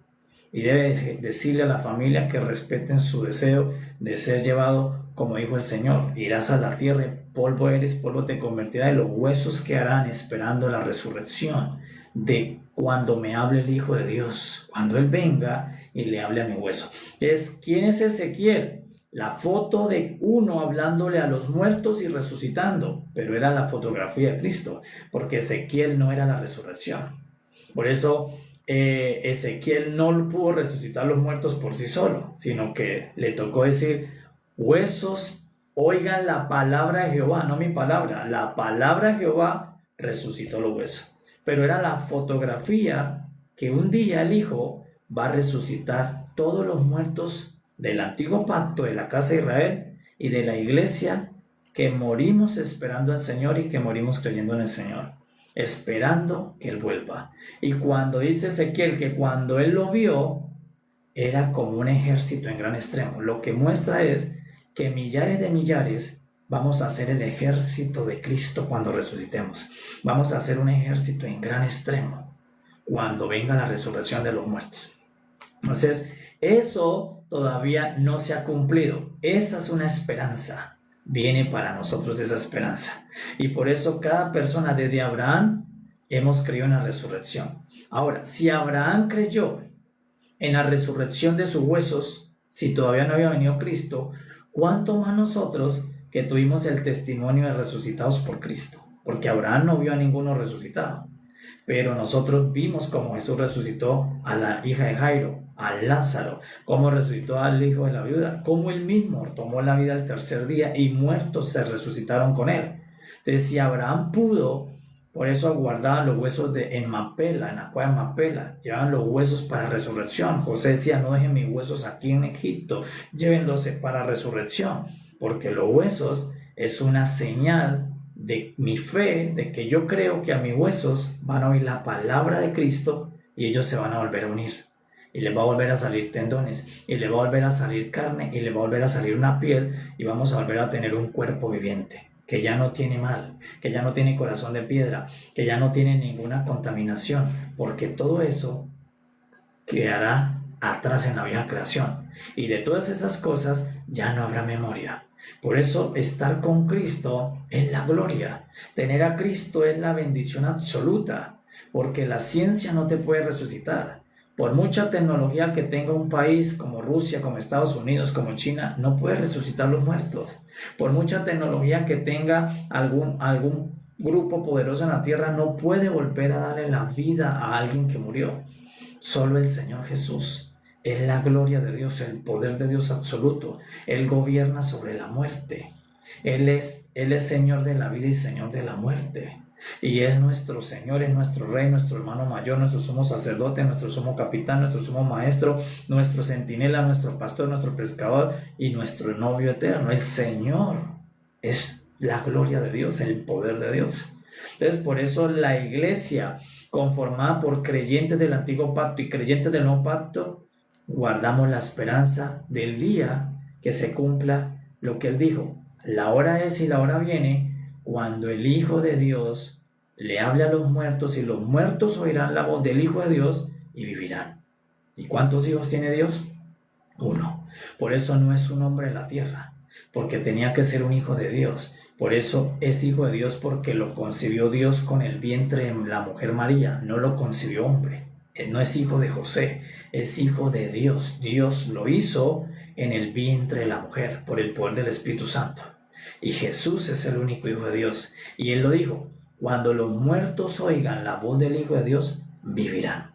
y debe decirle a la familia que respeten su deseo de ser llevado, como dijo el Señor: irás a la tierra, polvo eres, polvo te convertirá, y los huesos quedarán esperando la resurrección de cuando me hable el Hijo de Dios, cuando Él venga y le hable a mi hueso. Entonces, ¿quién es Ezequiel? La foto de uno hablándole a los muertos y resucitando, pero era la fotografía de Cristo, porque Ezequiel no era la resurrección. Por eso Ezequiel no pudo resucitar los muertos por sí solo, sino que le tocó decir: huesos, oigan la palabra de Jehová, no mi palabra, la palabra de Jehová resucitó los huesos. Pero era la fotografía que un día el Hijo va a resucitar todos los muertos del antiguo pacto, de la casa de Israel y de la iglesia, que morimos esperando al Señor y que morimos creyendo en el Señor, esperando que Él vuelva. Y cuando dice Ezequiel que cuando Él lo vio, era como un ejército en gran extremo, lo que muestra es que millares de millares vamos a ser el ejército de Cristo cuando resucitemos. Vamos a ser un ejército en gran extremo cuando venga la resurrección de los muertos. Entonces, eso todavía no se ha cumplido. Esa es una esperanza. Viene para nosotros esa esperanza. Y por eso cada persona desde Abraham hemos creído en la resurrección. Ahora, si Abraham creyó en la resurrección de sus huesos, si todavía no había venido Cristo, ¿cuánto más nosotros que tuvimos el testimonio de resucitados por Cristo? Porque Abraham no vio a ninguno resucitado, pero nosotros vimos cómo Jesús resucitó a la hija de Jairo, a Lázaro, cómo resucitó al hijo de la viuda, cómo él mismo tomó la vida al tercer día y muertos se resucitaron con él. Entonces, si Abraham pudo, por eso guardaban los huesos en Macpela, en la cueva de Macpela, llevaban los huesos para resurrección. José decía: no dejen mis huesos aquí en Egipto, llévenlos para resurrección, porque los huesos es una señal de mi fe, de que yo creo que a mis huesos van a oír la palabra de Cristo y ellos se van a volver a unir. Y les va a volver a salir tendones, y les va a volver a salir carne, y les va a volver a salir una piel, y vamos a volver a tener un cuerpo viviente, que ya no tiene mal, que ya no tiene corazón de piedra, que ya no tiene ninguna contaminación, porque todo eso quedará atrás en la vieja creación. Y de todas esas cosas ya no habrá memoria. Por eso estar con Cristo es la gloria. Tener a Cristo es la bendición absoluta, porque la ciencia no te puede resucitar. Por mucha tecnología que tenga un país como Rusia, como Estados Unidos, como China, no puede resucitar los muertos. Por mucha tecnología que tenga algún grupo poderoso en la tierra, no puede volver a darle la vida a alguien que murió. Solo el Señor Jesús es la gloria de Dios, el poder de Dios absoluto. Él gobierna sobre la muerte. Él es Señor de la vida y Señor de la muerte. Y es nuestro Señor, es nuestro Rey, nuestro hermano mayor, nuestro sumo sacerdote, nuestro sumo capitán, nuestro sumo maestro, nuestro centinela, nuestro pastor, nuestro pescador y nuestro novio eterno. El Señor es la gloria de Dios, el poder de Dios. Entonces, por eso la iglesia, conformada por creyentes del antiguo pacto y creyentes del nuevo pacto, guardamos la esperanza del día que se cumpla lo que Él dijo. La hora es y la hora viene cuando el Hijo de Dios le hable a los muertos, y los muertos oirán la voz del Hijo de Dios y vivirán. ¿Y cuántos hijos tiene Dios? Uno. Por eso no es un hombre en la tierra, porque tenía que ser un hijo de Dios. Por eso es hijo de Dios, porque lo concibió Dios con el vientre de la mujer María, no lo concibió hombre. Él no es hijo de José, es hijo de Dios. Dios lo hizo en el vientre de la mujer por el poder del Espíritu Santo. Y Jesús es el único Hijo de Dios. Y Él lo dijo: cuando los muertos oigan la voz del Hijo de Dios, vivirán.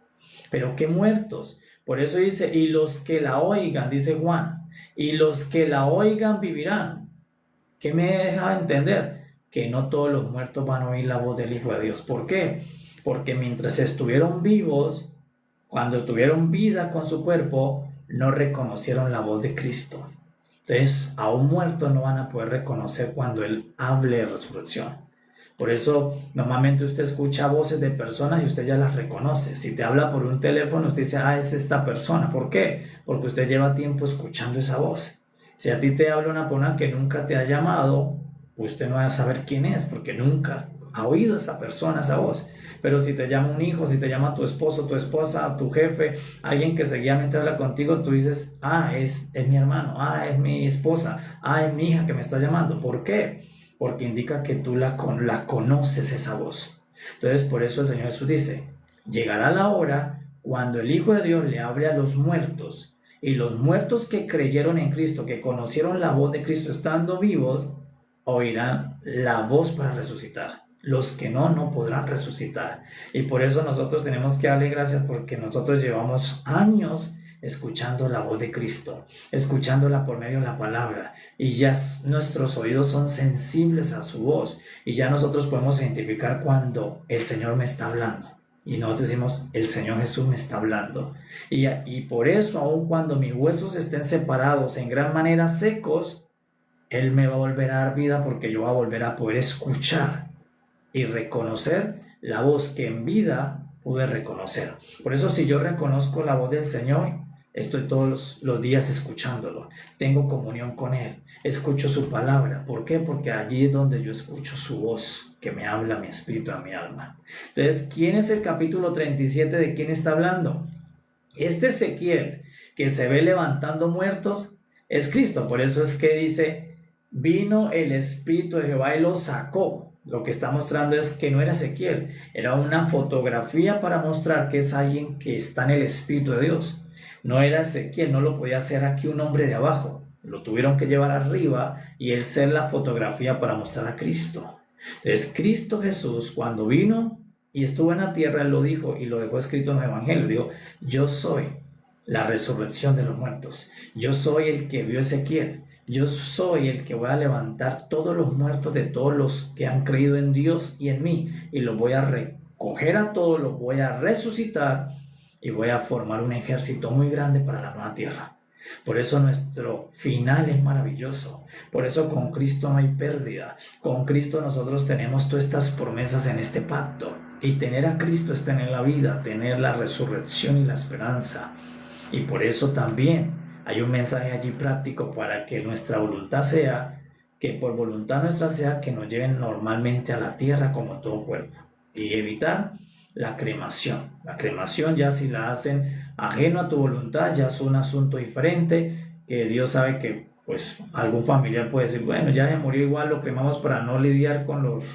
¿Pero qué muertos? Por eso dice: y los que la oigan, dice Juan, y los que la oigan vivirán. ¿Qué me deja entender? que no todos los muertos van a oír la voz del Hijo de Dios. ¿Por qué? Porque mientras estuvieron vivos, cuando tuvieron vida con su cuerpo, no reconocieron la voz de Cristo. Entonces, aún muertos no van a poder reconocer cuando Él hable de resurrección. Por eso, normalmente usted escucha voces de personas y usted ya las reconoce. Si te habla por un teléfono, usted dice, es esta persona. ¿Por qué? Porque usted lleva tiempo escuchando esa voz. Si a ti te habla una persona que nunca te ha llamado, usted no va a saber quién es, porque nunca ha oído esa persona, esa voz. Pero si te llama un hijo, si te llama tu esposo, tu esposa, tu jefe, alguien que seguidamente habla contigo, tú dices, es mi hermano, es mi esposa, es mi hija que me está llamando. ¿Por qué? Porque indica que tú la conoces esa voz. Entonces, por eso el Señor Jesús dice, llegará la hora cuando el Hijo de Dios le hable a los muertos, y los muertos que creyeron en Cristo, que conocieron la voz de Cristo estando vivos, oirán la voz para resucitar. Los que no podrán resucitar. Y por eso nosotros tenemos que darle gracias, porque nosotros llevamos años escuchando la voz de Cristo, escuchándola por medio de la palabra, y ya nuestros oídos son sensibles a su voz, y ya nosotros podemos identificar cuando el Señor me está hablando, y nosotros decimos, el Señor Jesús me está hablando, y por eso, aun cuando mis huesos estén separados en gran manera secos, Él me va a volver a dar vida, porque yo voy a volver a poder escuchar y reconocer la voz que en vida pude reconocer. Por eso, si yo reconozco la voz del Señor, estoy todos los días escuchándolo, tengo comunión con Él, escucho su palabra. ¿Por qué? Porque allí es donde yo escucho su voz, que me habla a mi espíritu, a mi alma. Entonces, ¿quién es el capítulo 37? ¿De quién está hablando? Este Ezequiel, que se ve levantando muertos, es Cristo. Por eso es que dice, vino el Espíritu de Jehová y lo sacó. Lo que está mostrando es que no era Ezequiel, era una fotografía para mostrar que es alguien que está en el Espíritu de Dios. No era Ezequiel, no lo podía hacer aquí un hombre de abajo, lo tuvieron que llevar arriba y él ser la fotografía para mostrar a Cristo. Entonces, Cristo Jesús, cuando vino y estuvo en la tierra, Él lo dijo y lo dejó escrito en el Evangelio. Dijo, yo soy la resurrección de los muertos, yo soy el que vio Ezequiel, yo soy el que voy a levantar todos los muertos de todos los que han creído en Dios y en mí, y los voy a recoger a todos, los voy a resucitar y voy a formar un ejército muy grande para la nueva tierra. Por eso nuestro final es maravilloso. Por eso con Cristo no hay pérdida. Con Cristo nosotros tenemos todas estas promesas en este pacto. Y tener a Cristo es tener la vida, tener la resurrección y la esperanza. Y por eso también hay un mensaje allí práctico para que nuestra voluntad sea, que por voluntad nuestra sea que nos lleven normalmente a la tierra como todo cuerpo. Y evitar la cremación. La cremación, ya si la hacen ajeno a tu voluntad, ya es un asunto diferente, que Dios sabe que pues algún familiar puede decir, bueno, ya se murió, igual lo cremamos para no lidiar con los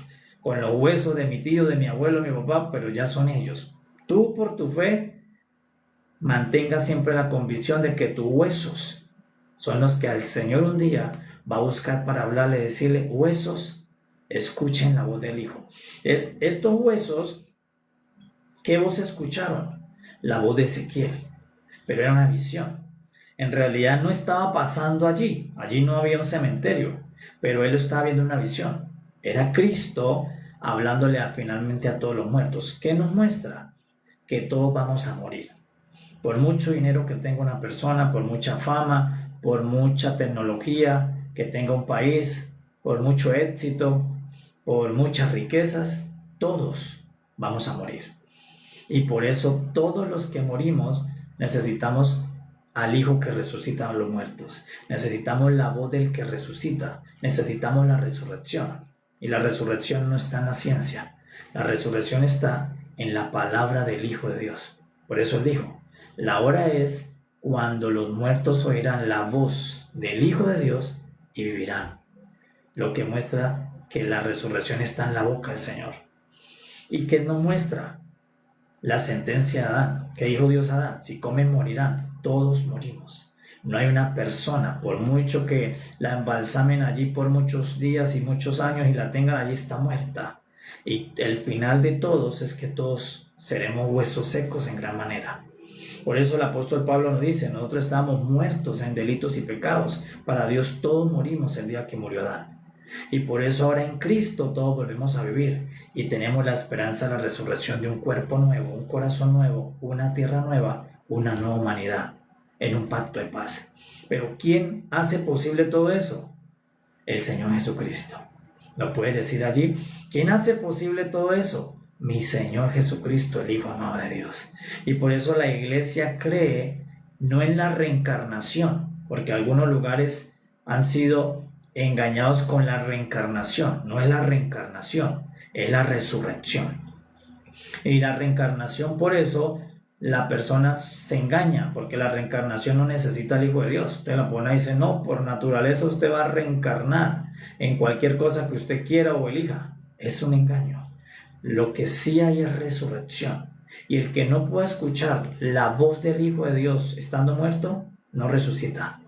huesos de mi tío, de mi abuelo, de mi papá, pero ya son ellos. Tú, por tu fe, mantenga siempre la convicción de que tus huesos son los que al Señor un día va a buscar para hablarle, decirle, huesos, escuchen la voz del Hijo. Estos huesos, ¿qué voz escucharon? La voz de Ezequiel, pero era una visión. En realidad no estaba pasando allí no había un cementerio, pero él estaba viendo una visión. Era Cristo hablándole finalmente a todos los muertos. ¿Qué nos muestra? Que todos vamos a morir. Por mucho dinero que tenga una persona, por mucha fama, por mucha tecnología que tenga un país, por mucho éxito, por muchas riquezas, todos vamos a morir. Y por eso todos los que morimos necesitamos al Hijo que resucita a los muertos. Necesitamos la voz del que resucita. Necesitamos la resurrección. Y la resurrección no está en la ciencia. La resurrección está en la palabra del Hijo de Dios. Por eso Él dijo, la hora es cuando los muertos oirán la voz del Hijo de Dios y vivirán. Lo que muestra que la resurrección está en la boca del Señor. ¿Y qué nos muestra? La sentencia de Adán, que dijo Dios a Adán, si comen morirán, todos morimos. No hay una persona, por mucho que la embalsamen allí por muchos días y muchos años y la tengan allí, está muerta. Y el final de todos es que todos seremos huesos secos en gran manera. Por eso el apóstol Pablo nos dice, nosotros estábamos muertos en delitos y pecados. Para Dios todos morimos el día que murió Adán. Y por eso ahora en Cristo todos volvemos a vivir y tenemos la esperanza de la resurrección de un cuerpo nuevo, un corazón nuevo, una tierra nueva, una nueva humanidad, en un pacto de paz. Pero ¿quién hace posible todo eso? El Señor Jesucristo. ¿Lo puedes decir allí? ¿Quién hace posible todo eso? Mi Señor Jesucristo, el Hijo amado de Dios. Y por eso la iglesia cree no en la reencarnación, porque algunos lugares han sido engañados con la reencarnación. No es la reencarnación, es la resurrección. Y la reencarnación, por eso la persona se engaña, porque la reencarnación no necesita al Hijo de Dios. Entonces la persona dice, no, por naturaleza usted va a reencarnar en cualquier cosa que usted quiera o elija. Es un engaño. Lo que sí hay es resurrección. Y el que no pueda escuchar la voz del Hijo de Dios estando muerto, no resucita.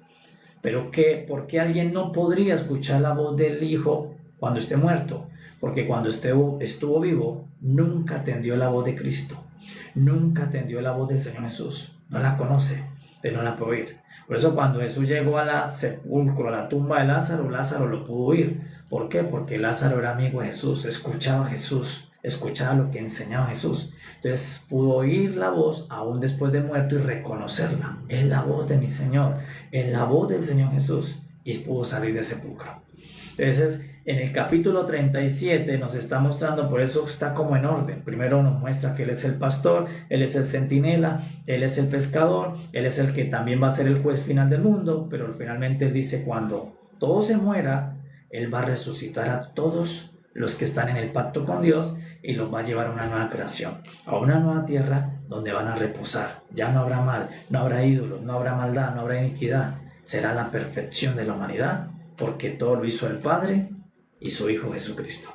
Pero ¿por qué alguien no podría escuchar la voz del Hijo cuando esté muerto? Porque cuando estuvo vivo, nunca atendió la voz de Cristo. Nunca atendió la voz del Señor Jesús. No la conoce, pero no la puede oír. Por eso cuando Jesús llegó a la sepulcro, a la tumba de Lázaro, Lázaro lo pudo oír. ¿Por qué? Porque Lázaro era amigo de Jesús, escuchaba a Jesús, escuchaba lo que enseñaba Jesús. Entonces pudo oír la voz aún después de muerto y reconocerla. Es la voz de mi Señor, es la voz del Señor Jesús, y pudo salir del sepulcro. Entonces, en el capítulo 37 nos está mostrando, por eso está como en orden. Primero nos muestra que Él es el pastor, Él es el centinela, Él es el pescador, Él es el que también va a ser el juez final del mundo, pero finalmente Él dice, cuando todo se muera, Él va a resucitar a todos los que están en el pacto con Dios y los va a llevar a una nueva creación, a una nueva tierra donde van a reposar. Ya no habrá mal, no habrá ídolos, no habrá maldad, no habrá iniquidad. Será la perfección de la humanidad, porque todo lo hizo el Padre y su Hijo Jesucristo.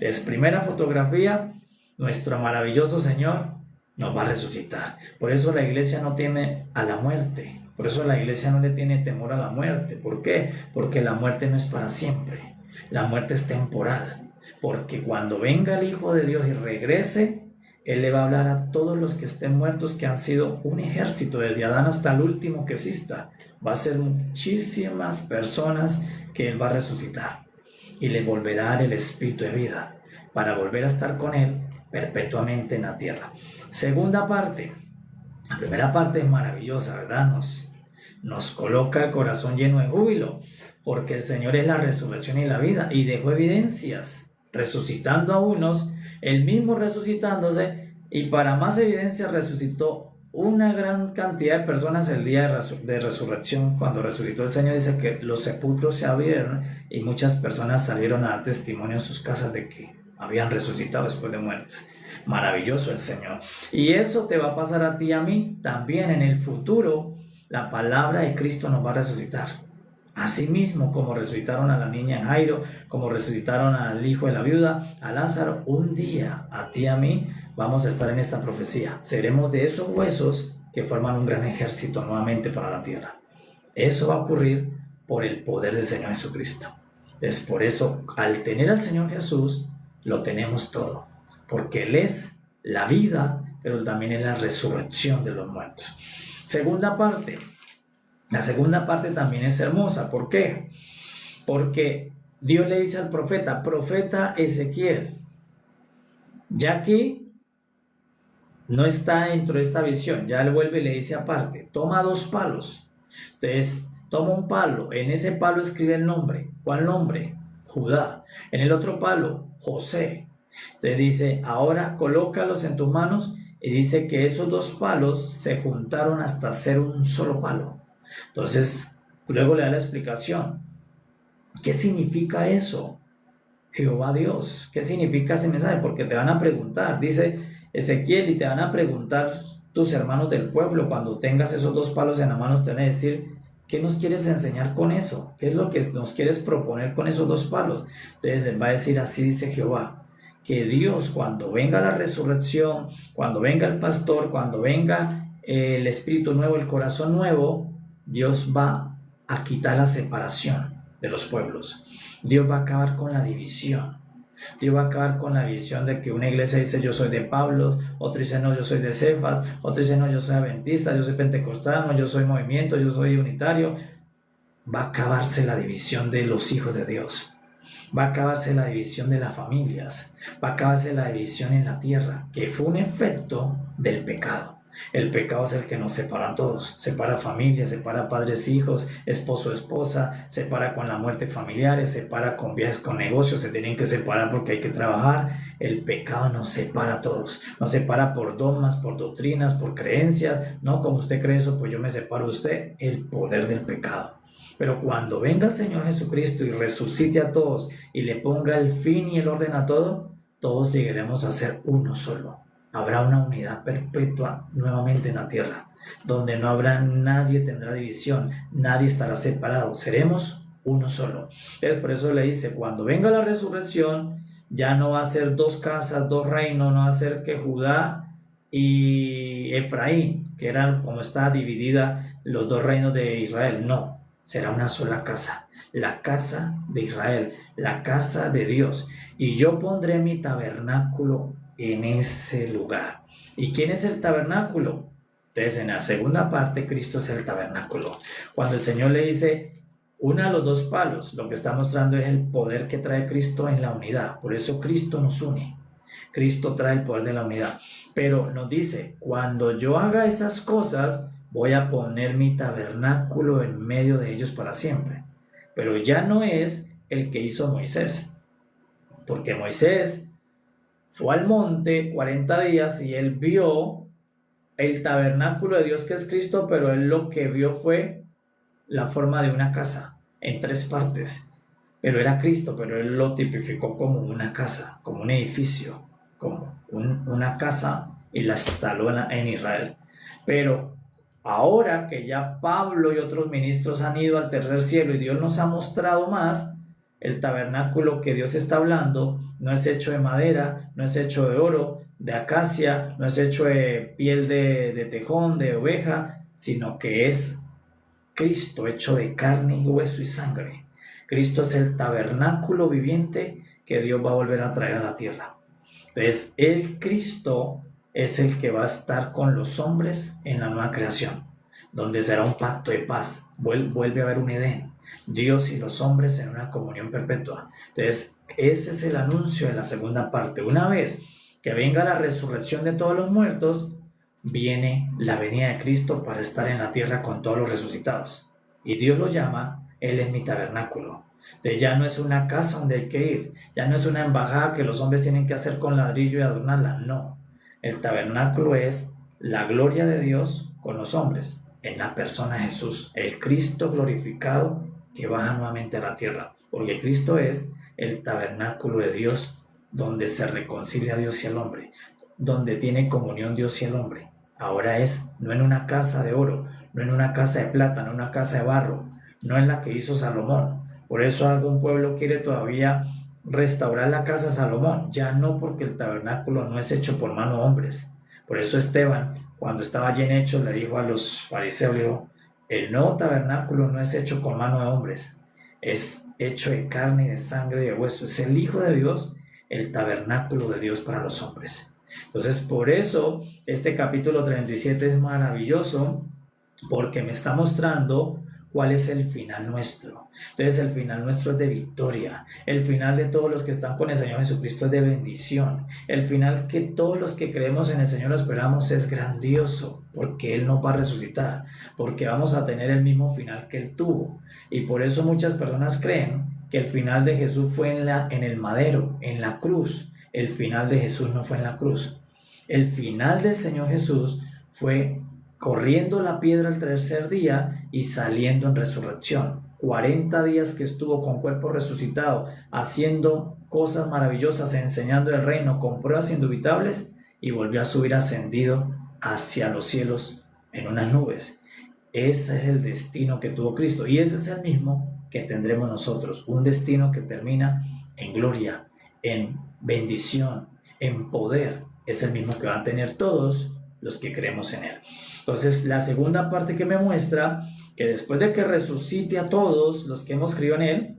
Es primera fotografía, nuestro maravilloso Señor nos va a resucitar. Por eso la iglesia no teme a la muerte. Por eso la iglesia no le tiene temor a la muerte. ¿Por qué? Porque la muerte no es para siempre. La muerte es temporal. Porque cuando venga el Hijo de Dios y regrese, Él le va a hablar a todos los que estén muertos, que han sido un ejército desde Adán hasta el último que exista. Va a ser muchísimas personas que Él va a resucitar. Y le volverá a dar el espíritu de vida para volver a estar con Él perpetuamente en la tierra. Segunda parte. La primera parte es maravillosa, ¿verdad? Nos coloca el corazón lleno de júbilo, porque el Señor es la resurrección y la vida, y dejó evidencias, resucitando a unos, Él mismo resucitándose, y para más evidencia resucitó una gran cantidad de personas el día de resurrección. Cuando resucitó el Señor, dice que los sepulcros se abrieron y muchas personas salieron a dar testimonio en sus casas de que habían resucitado después de muertes. Maravilloso el Señor. Y eso te va a pasar a ti y a mí también en el futuro. La palabra de Cristo nos va a resucitar. Asimismo, como resucitaron a la niña Jairo, como resucitaron al hijo de la viuda, a Lázaro, un día a ti y a mí vamos a estar en esta profecía. Seremos de esos huesos que forman un gran ejército nuevamente para la tierra. Eso va a ocurrir por el poder del Señor Jesucristo. Es por eso, al tener al Señor Jesús, lo tenemos todo. Porque Él es la vida, pero también es la resurrección de los muertos. Segunda parte. La segunda parte también es hermosa. ¿Por qué? Porque Dios le dice al profeta Ezequiel, ya que no está dentro de esta visión, ya él vuelve y le dice aparte, toma 2 palos. Entonces, toma un palo, en ese palo escribe el nombre. ¿Cuál nombre? Judá. En el otro palo, José. Entonces dice, ahora colócalos en tus manos, y dice que esos 2 palos se juntaron hasta hacer un solo palo. Entonces, luego le da la explicación. ¿Qué significa eso? Jehová Dios. ¿Qué significa ese mensaje? Porque te van a preguntar, dice Ezequiel, y te van a preguntar tus hermanos del pueblo, cuando tengas esos 2 palos en la mano, te van a decir, ¿qué nos quieres enseñar con eso? ¿Qué es lo que nos quieres proponer con esos 2 palos? Entonces les va a decir, así dice Jehová, que Dios, cuando venga la resurrección, cuando venga el pastor, cuando venga el espíritu nuevo, el corazón nuevo, Dios va a quitar la separación de los pueblos. Dios va a acabar con la división. Dios va a acabar con la división de que una iglesia dice yo soy de Pablo, otro dice no, yo soy de Cefas, otro dice no, yo soy adventista, yo soy pentecostal, no, yo soy movimiento, yo soy unitario. Va a acabarse la división de los hijos de Dios. va a acabarse la división de las familias, va a acabarse la división en la tierra, que fue un efecto del pecado. El pecado es el que nos separa a todos, separa familias, separa padres, hijos, esposo, esposa, separa con la muerte familiares, separa con viajes, con negocios, se tienen que separar porque hay que trabajar. El pecado nos separa a todos, nos separa por dogmas, por doctrinas, por creencias, no como usted cree eso, pues yo me separo de usted, el poder del pecado. Pero cuando venga el Señor Jesucristo y resucite a todos y le ponga el fin y el orden a todo, todos llegaremos a ser uno solo. Habrá una unidad perpetua nuevamente en la tierra, donde no habrá nadie, tendrá división, nadie estará separado, seremos uno solo. Entonces por eso le dice, cuando venga la resurrección, ya no va a ser dos casas, dos reinos, no va a ser que Judá y Efraín, que eran como está dividida los dos reinos de Israel, no, será una sola casa, la casa de Israel, la casa de Dios, y yo pondré mi tabernáculo en ese lugar. ¿Y quién es el tabernáculo? Entonces en la segunda parte Cristo es el tabernáculo. Cuando el Señor le dice una a los dos palos, lo que está mostrando es el poder que trae Cristo en la unidad. Por eso Cristo nos une. Cristo trae el poder de la unidad. Pero nos dice, cuando yo haga esas cosas, voy a poner mi tabernáculo en medio de ellos para siempre. Pero ya no es el que hizo Moisés. Porque Moisés fue al monte 40 días y él vio el tabernáculo de Dios que es Cristo, pero él lo que vio fue la forma de una casa en tres partes. Pero era Cristo, pero él lo tipificó como una casa, como un edificio, como una casa y la instaló en Israel. Pero ahora que ya Pablo y otros ministros han ido al tercer cielo y Dios nos ha mostrado más, el tabernáculo que Dios está hablando no es hecho de madera, no es hecho de oro, de acacia, no es hecho de piel de tejón, de oveja, sino que es Cristo hecho de carne y hueso y sangre. Cristo es el tabernáculo viviente que Dios va a volver a traer a la tierra. Entonces, el Cristo es el que va a estar con los hombres en la nueva creación, donde será un pacto de paz, vuelve a haber un Edén. Dios y los hombres en una comunión perpetua. Entonces, ese es el anuncio de la segunda parte. Una vez que venga la resurrección de todos los muertos, viene la venida de Cristo para estar en la tierra con todos los resucitados. Y Dios lo llama, Él es mi tabernáculo. Entonces ya no es una casa donde hay que ir, ya no es una embajada que los hombres tienen que hacer con ladrillo y adornarla, no. El tabernáculo es la gloria de Dios con los hombres, en la persona de Jesús, el Cristo glorificado que baja nuevamente a la tierra, porque Cristo es el tabernáculo de Dios, donde se reconcilia Dios y el hombre, donde tiene comunión Dios y el hombre. Ahora es no en una casa de oro, no en una casa de plata, no en una casa de barro, no en la que hizo Salomón. Por eso algún pueblo quiere todavía restaurar la casa de Salomón, ya no, porque el tabernáculo no es hecho por mano de hombres. Por eso Esteban, cuando estaba bien hecho, le dijo a los fariseos, le dijo, el nuevo tabernáculo no es hecho con mano de hombres, es hecho de carne, de sangre y de hueso. Es el Hijo de Dios, el tabernáculo de Dios para los hombres. Entonces, por eso este capítulo 37 es maravilloso, porque me está mostrando cuál es el final nuestro. Entonces, el final nuestro es de victoria. El final de todos los que están con el Señor Jesucristo es de bendición. El final que todos los que creemos en el Señor esperamos es grandioso, porque Él nos va a resucitar, porque vamos a tener el mismo final que Él tuvo. Y por eso muchas personas creen que el final de Jesús fue en el madero, en la cruz. El final de Jesús no fue en la cruz. El final del Señor Jesús fue corriendo la piedra al tercer día y saliendo en resurrección. 40 días que estuvo con cuerpo resucitado, haciendo cosas maravillosas, enseñando el reino con pruebas indubitables, y volvió a subir ascendido hacia los cielos en unas nubes. Ese es el destino que tuvo Cristo, y ese es el mismo que tendremos nosotros, un destino que termina en gloria, en bendición, en poder. Es el mismo que van a tener todos los que creemos en Él. Entonces, la segunda parte que me muestra que después de que resucite a todos los que hemos creído en Él,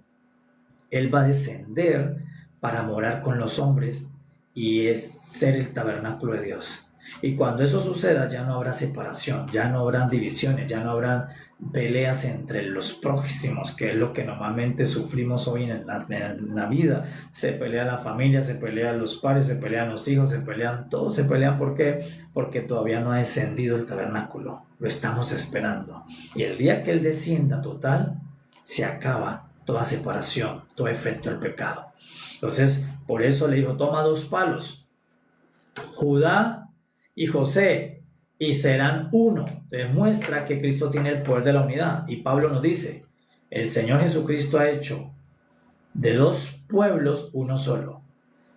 Él va a descender para morar con los hombres y es ser el tabernáculo de Dios. Y cuando eso suceda, ya no habrá separación, ya no habrán divisiones, ya no habrán peleas entre los prójimos, que es lo que normalmente sufrimos hoy en la vida. Se pelea la familia, se pelean los padres, se pelean los hijos, se pelean todos, se pelean. ¿Por qué? Porque todavía no ha descendido el tabernáculo, lo estamos esperando. Y el día que Él descienda total, se acaba toda separación, todo efecto del pecado. Entonces, por eso le dijo, toma 2 palos, Judá y José, y serán uno. Demuestra que Cristo tiene el poder de la unidad. Y Pablo nos dice, el Señor Jesucristo ha hecho de 2 pueblos uno solo.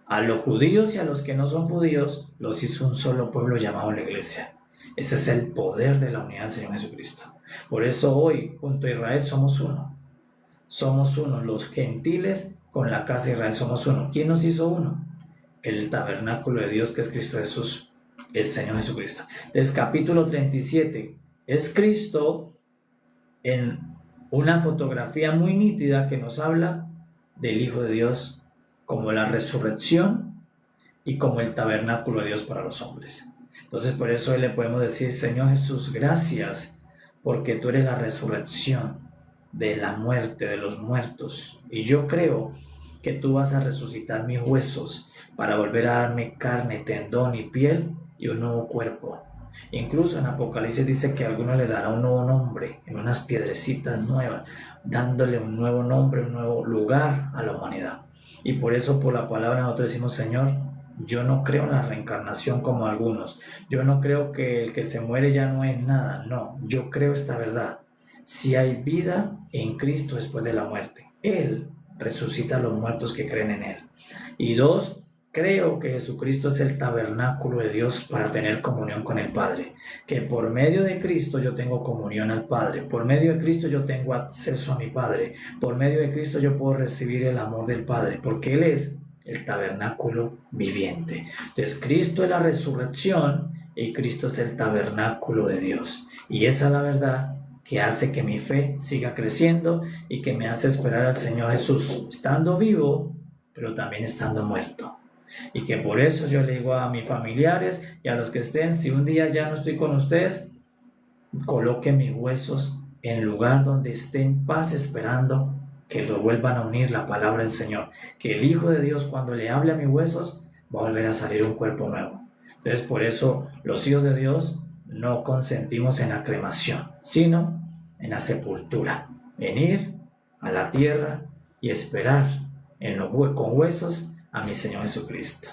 A los judíos y a los que no son judíos los hizo un solo pueblo llamado la iglesia. Ese es el poder de la unidad del Señor Jesucristo. Por eso hoy, junto a Israel, somos uno. Somos uno. Los gentiles con la casa de Israel somos uno. ¿Quién nos hizo uno? El tabernáculo de Dios, que es Cristo Jesús, el Señor Jesucristo. Entonces, capítulo 37 es Cristo en una fotografía muy nítida que nos habla del Hijo de Dios como la resurrección y como el tabernáculo de Dios para los hombres. Entonces, por eso hoy le podemos decir, Señor Jesús, gracias, porque tú eres la resurrección de la muerte, de los muertos. Y yo creo que tú vas a resucitar mis huesos para volver a darme carne, tendón y piel y un nuevo cuerpo. Incluso en Apocalipsis dice que a alguno le dará un nuevo nombre en unas piedrecitas nuevas, dándole un nuevo nombre, un nuevo lugar a la humanidad. Y por eso, por la palabra, nosotros decimos, Señor, yo no creo en la reencarnación como algunos. Yo no creo que el que se muere ya no es nada. No, yo creo esta verdad. Si hay vida en Cristo después de la muerte, Él resucita a los muertos que creen en Él. Y 2, creo que Jesucristo es el tabernáculo de Dios para tener comunión con el Padre. Que por medio de Cristo yo tengo comunión al Padre. Por medio de Cristo yo tengo acceso a mi Padre. Por medio de Cristo yo puedo recibir el amor del Padre. Porque Él es el tabernáculo viviente. Entonces, Cristo es la resurrección y Cristo es el tabernáculo de Dios. Y esa es la verdad que hace que mi fe siga creciendo y que me hace esperar al Señor Jesús, estando vivo, pero también estando muerto. Y que por eso yo le digo a mis familiares y a los que estén, si un día ya no estoy con ustedes, coloque mis huesos en lugar donde esté en paz, esperando que lo vuelvan a unir la palabra del Señor. Que el Hijo de Dios, cuando le hable a mis huesos, va a volver a salir un cuerpo nuevo. Entonces, por eso los hijos de Dios no consentimos en la cremación, sino en la sepultura, en ir a la tierra y esperar con huesos a mi Señor Jesucristo.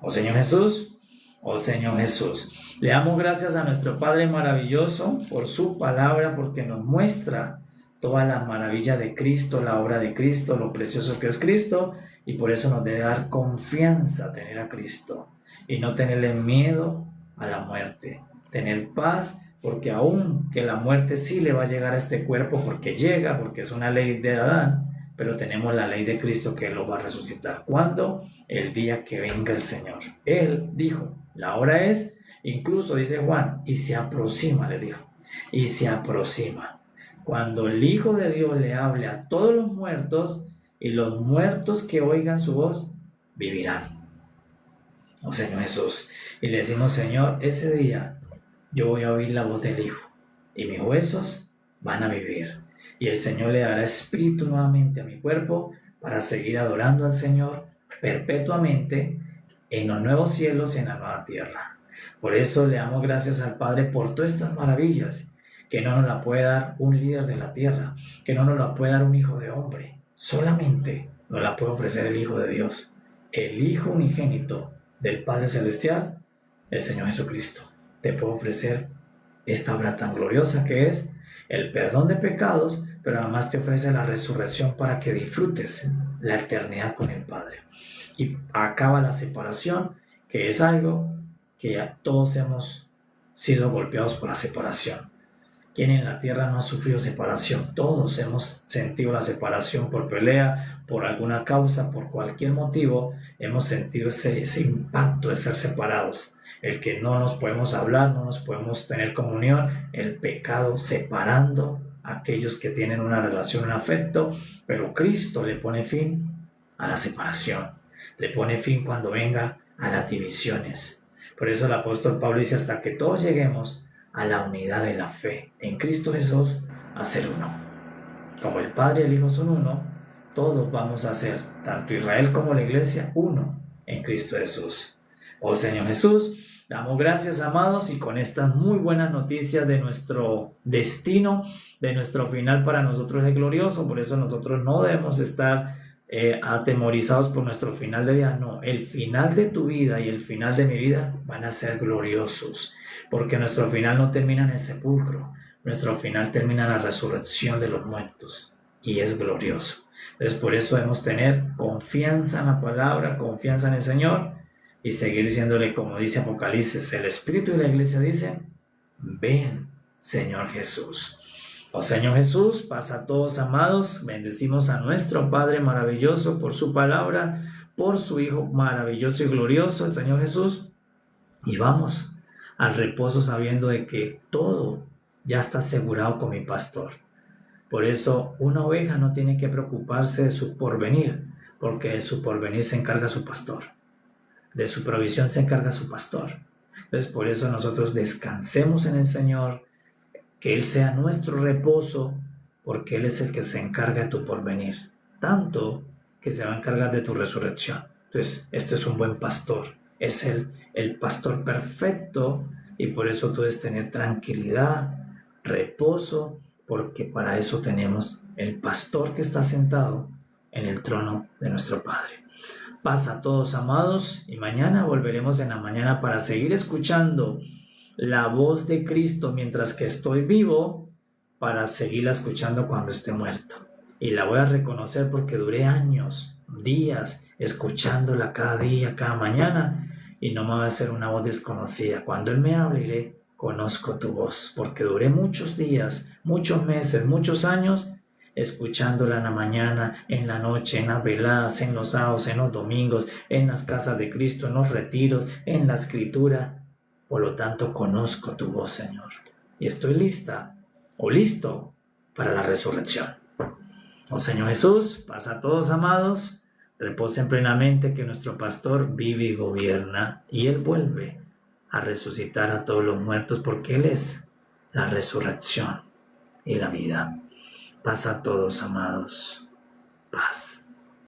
Oh Señor Jesús, oh Señor Jesús. Le damos gracias a nuestro Padre maravilloso por su palabra, porque nos muestra toda la maravilla de Cristo, la obra de Cristo, lo precioso que es Cristo, y por eso nos debe dar confianza tener a Cristo y no tenerle miedo a la muerte, tener paz, porque aun que la muerte sí le va a llegar a este cuerpo, porque llega, porque es una ley de Adán, pero tenemos la ley de Cristo que Él lo va a resucitar. ¿Cuándo? El día que venga el Señor. Él dijo, la hora es, incluso dice Juan, y se aproxima, le dijo, y se aproxima. Cuando el Hijo de Dios le hable a todos los muertos, y los muertos que oigan su voz, vivirán. Oh Señor Jesús. Y le decimos, Señor, ese día yo voy a oír la voz del Hijo, y mis huesos van a vivir. Y el Señor le dará espíritu nuevamente a mi cuerpo para seguir adorando al Señor perpetuamente en los nuevos cielos y en la nueva tierra. Por eso le damos gracias al Padre por todas estas maravillas que no nos la puede dar un líder de la tierra, que no nos la puede dar un hijo de hombre. Solamente nos la puede ofrecer el Hijo de Dios, el Hijo unigénito del Padre Celestial, el Señor Jesucristo. Te puedo ofrecer esta obra tan gloriosa que es el perdón de pecados, pero además te ofrece la resurrección para que disfrutes la eternidad con el Padre. Y acaba la separación, que es algo que ya todos hemos sido golpeados por la separación. ¿Quién en la tierra no ha sufrido separación? Todos hemos sentido la separación por pelea, por alguna causa, por cualquier motivo. Hemos sentido ese impacto de ser separados. El que no nos podemos hablar, no nos podemos tener comunión, el pecado separando a aquellos que tienen una relación, un afecto, pero Cristo le pone fin a la separación, le pone fin cuando venga a las divisiones. Por eso el apóstol Pablo dice, hasta que todos lleguemos a la unidad de la fe en Cristo Jesús a ser uno. Como el Padre y el Hijo son uno, todos vamos a ser, tanto Israel como la iglesia, uno en Cristo Jesús. Oh Señor Jesús, damos gracias, amados, y con estas muy buenas noticias de nuestro destino, de nuestro final para nosotros es glorioso. Por eso nosotros no debemos estar atemorizados por nuestro final de vida. No, el final de tu vida y el final de mi vida van a ser gloriosos, porque nuestro final no termina en el sepulcro, nuestro final termina en la resurrección de los muertos, y es glorioso. Entonces por eso debemos tener confianza en la palabra, confianza en el Señor, y seguir diciéndole, como dice Apocalipsis, el Espíritu y la iglesia dicen, ven, Señor Jesús. Oh Señor Jesús, pasa a todos, amados, bendecimos a nuestro Padre maravilloso por su palabra, por su Hijo maravilloso y glorioso, el Señor Jesús, y vamos al reposo sabiendo de que todo ya está asegurado con mi pastor. Por eso una oveja no tiene que preocuparse de su porvenir, porque de su porvenir se encarga su pastor, de su provisión se encarga su pastor. Entonces por eso nosotros descansemos en el Señor, que Él sea nuestro reposo, porque Él es el que se encarga de tu porvenir, tanto que se va a encargar de tu resurrección. Entonces este es un buen pastor, es el pastor perfecto, y por eso tú debes tener tranquilidad, reposo, porque para eso tenemos el pastor que está sentado en el trono de nuestro Padre. Paz a todos, amados, y mañana volveremos en la mañana para seguir escuchando la voz de Cristo mientras que estoy vivo, para seguirla escuchando cuando esté muerto. Y la voy a reconocer porque duré años, días, escuchándola cada día, cada mañana, y no me va a ser una voz desconocida. Cuando Él me hable, diré, conozco tu voz, porque duré muchos días, muchos meses, muchos años, escuchándola en la mañana, en la noche, en las veladas, en los sábados, en los domingos, en las casas de Cristo, en los retiros, en la escritura. Por lo tanto, conozco tu voz, Señor, y estoy lista o listo para la resurrección. Oh Señor Jesús, paz a todos, amados, reposen plenamente que nuestro pastor vive y gobierna, y Él vuelve a resucitar a todos los muertos, porque Él es la resurrección y la vida. Paz a todos, amados. Paz.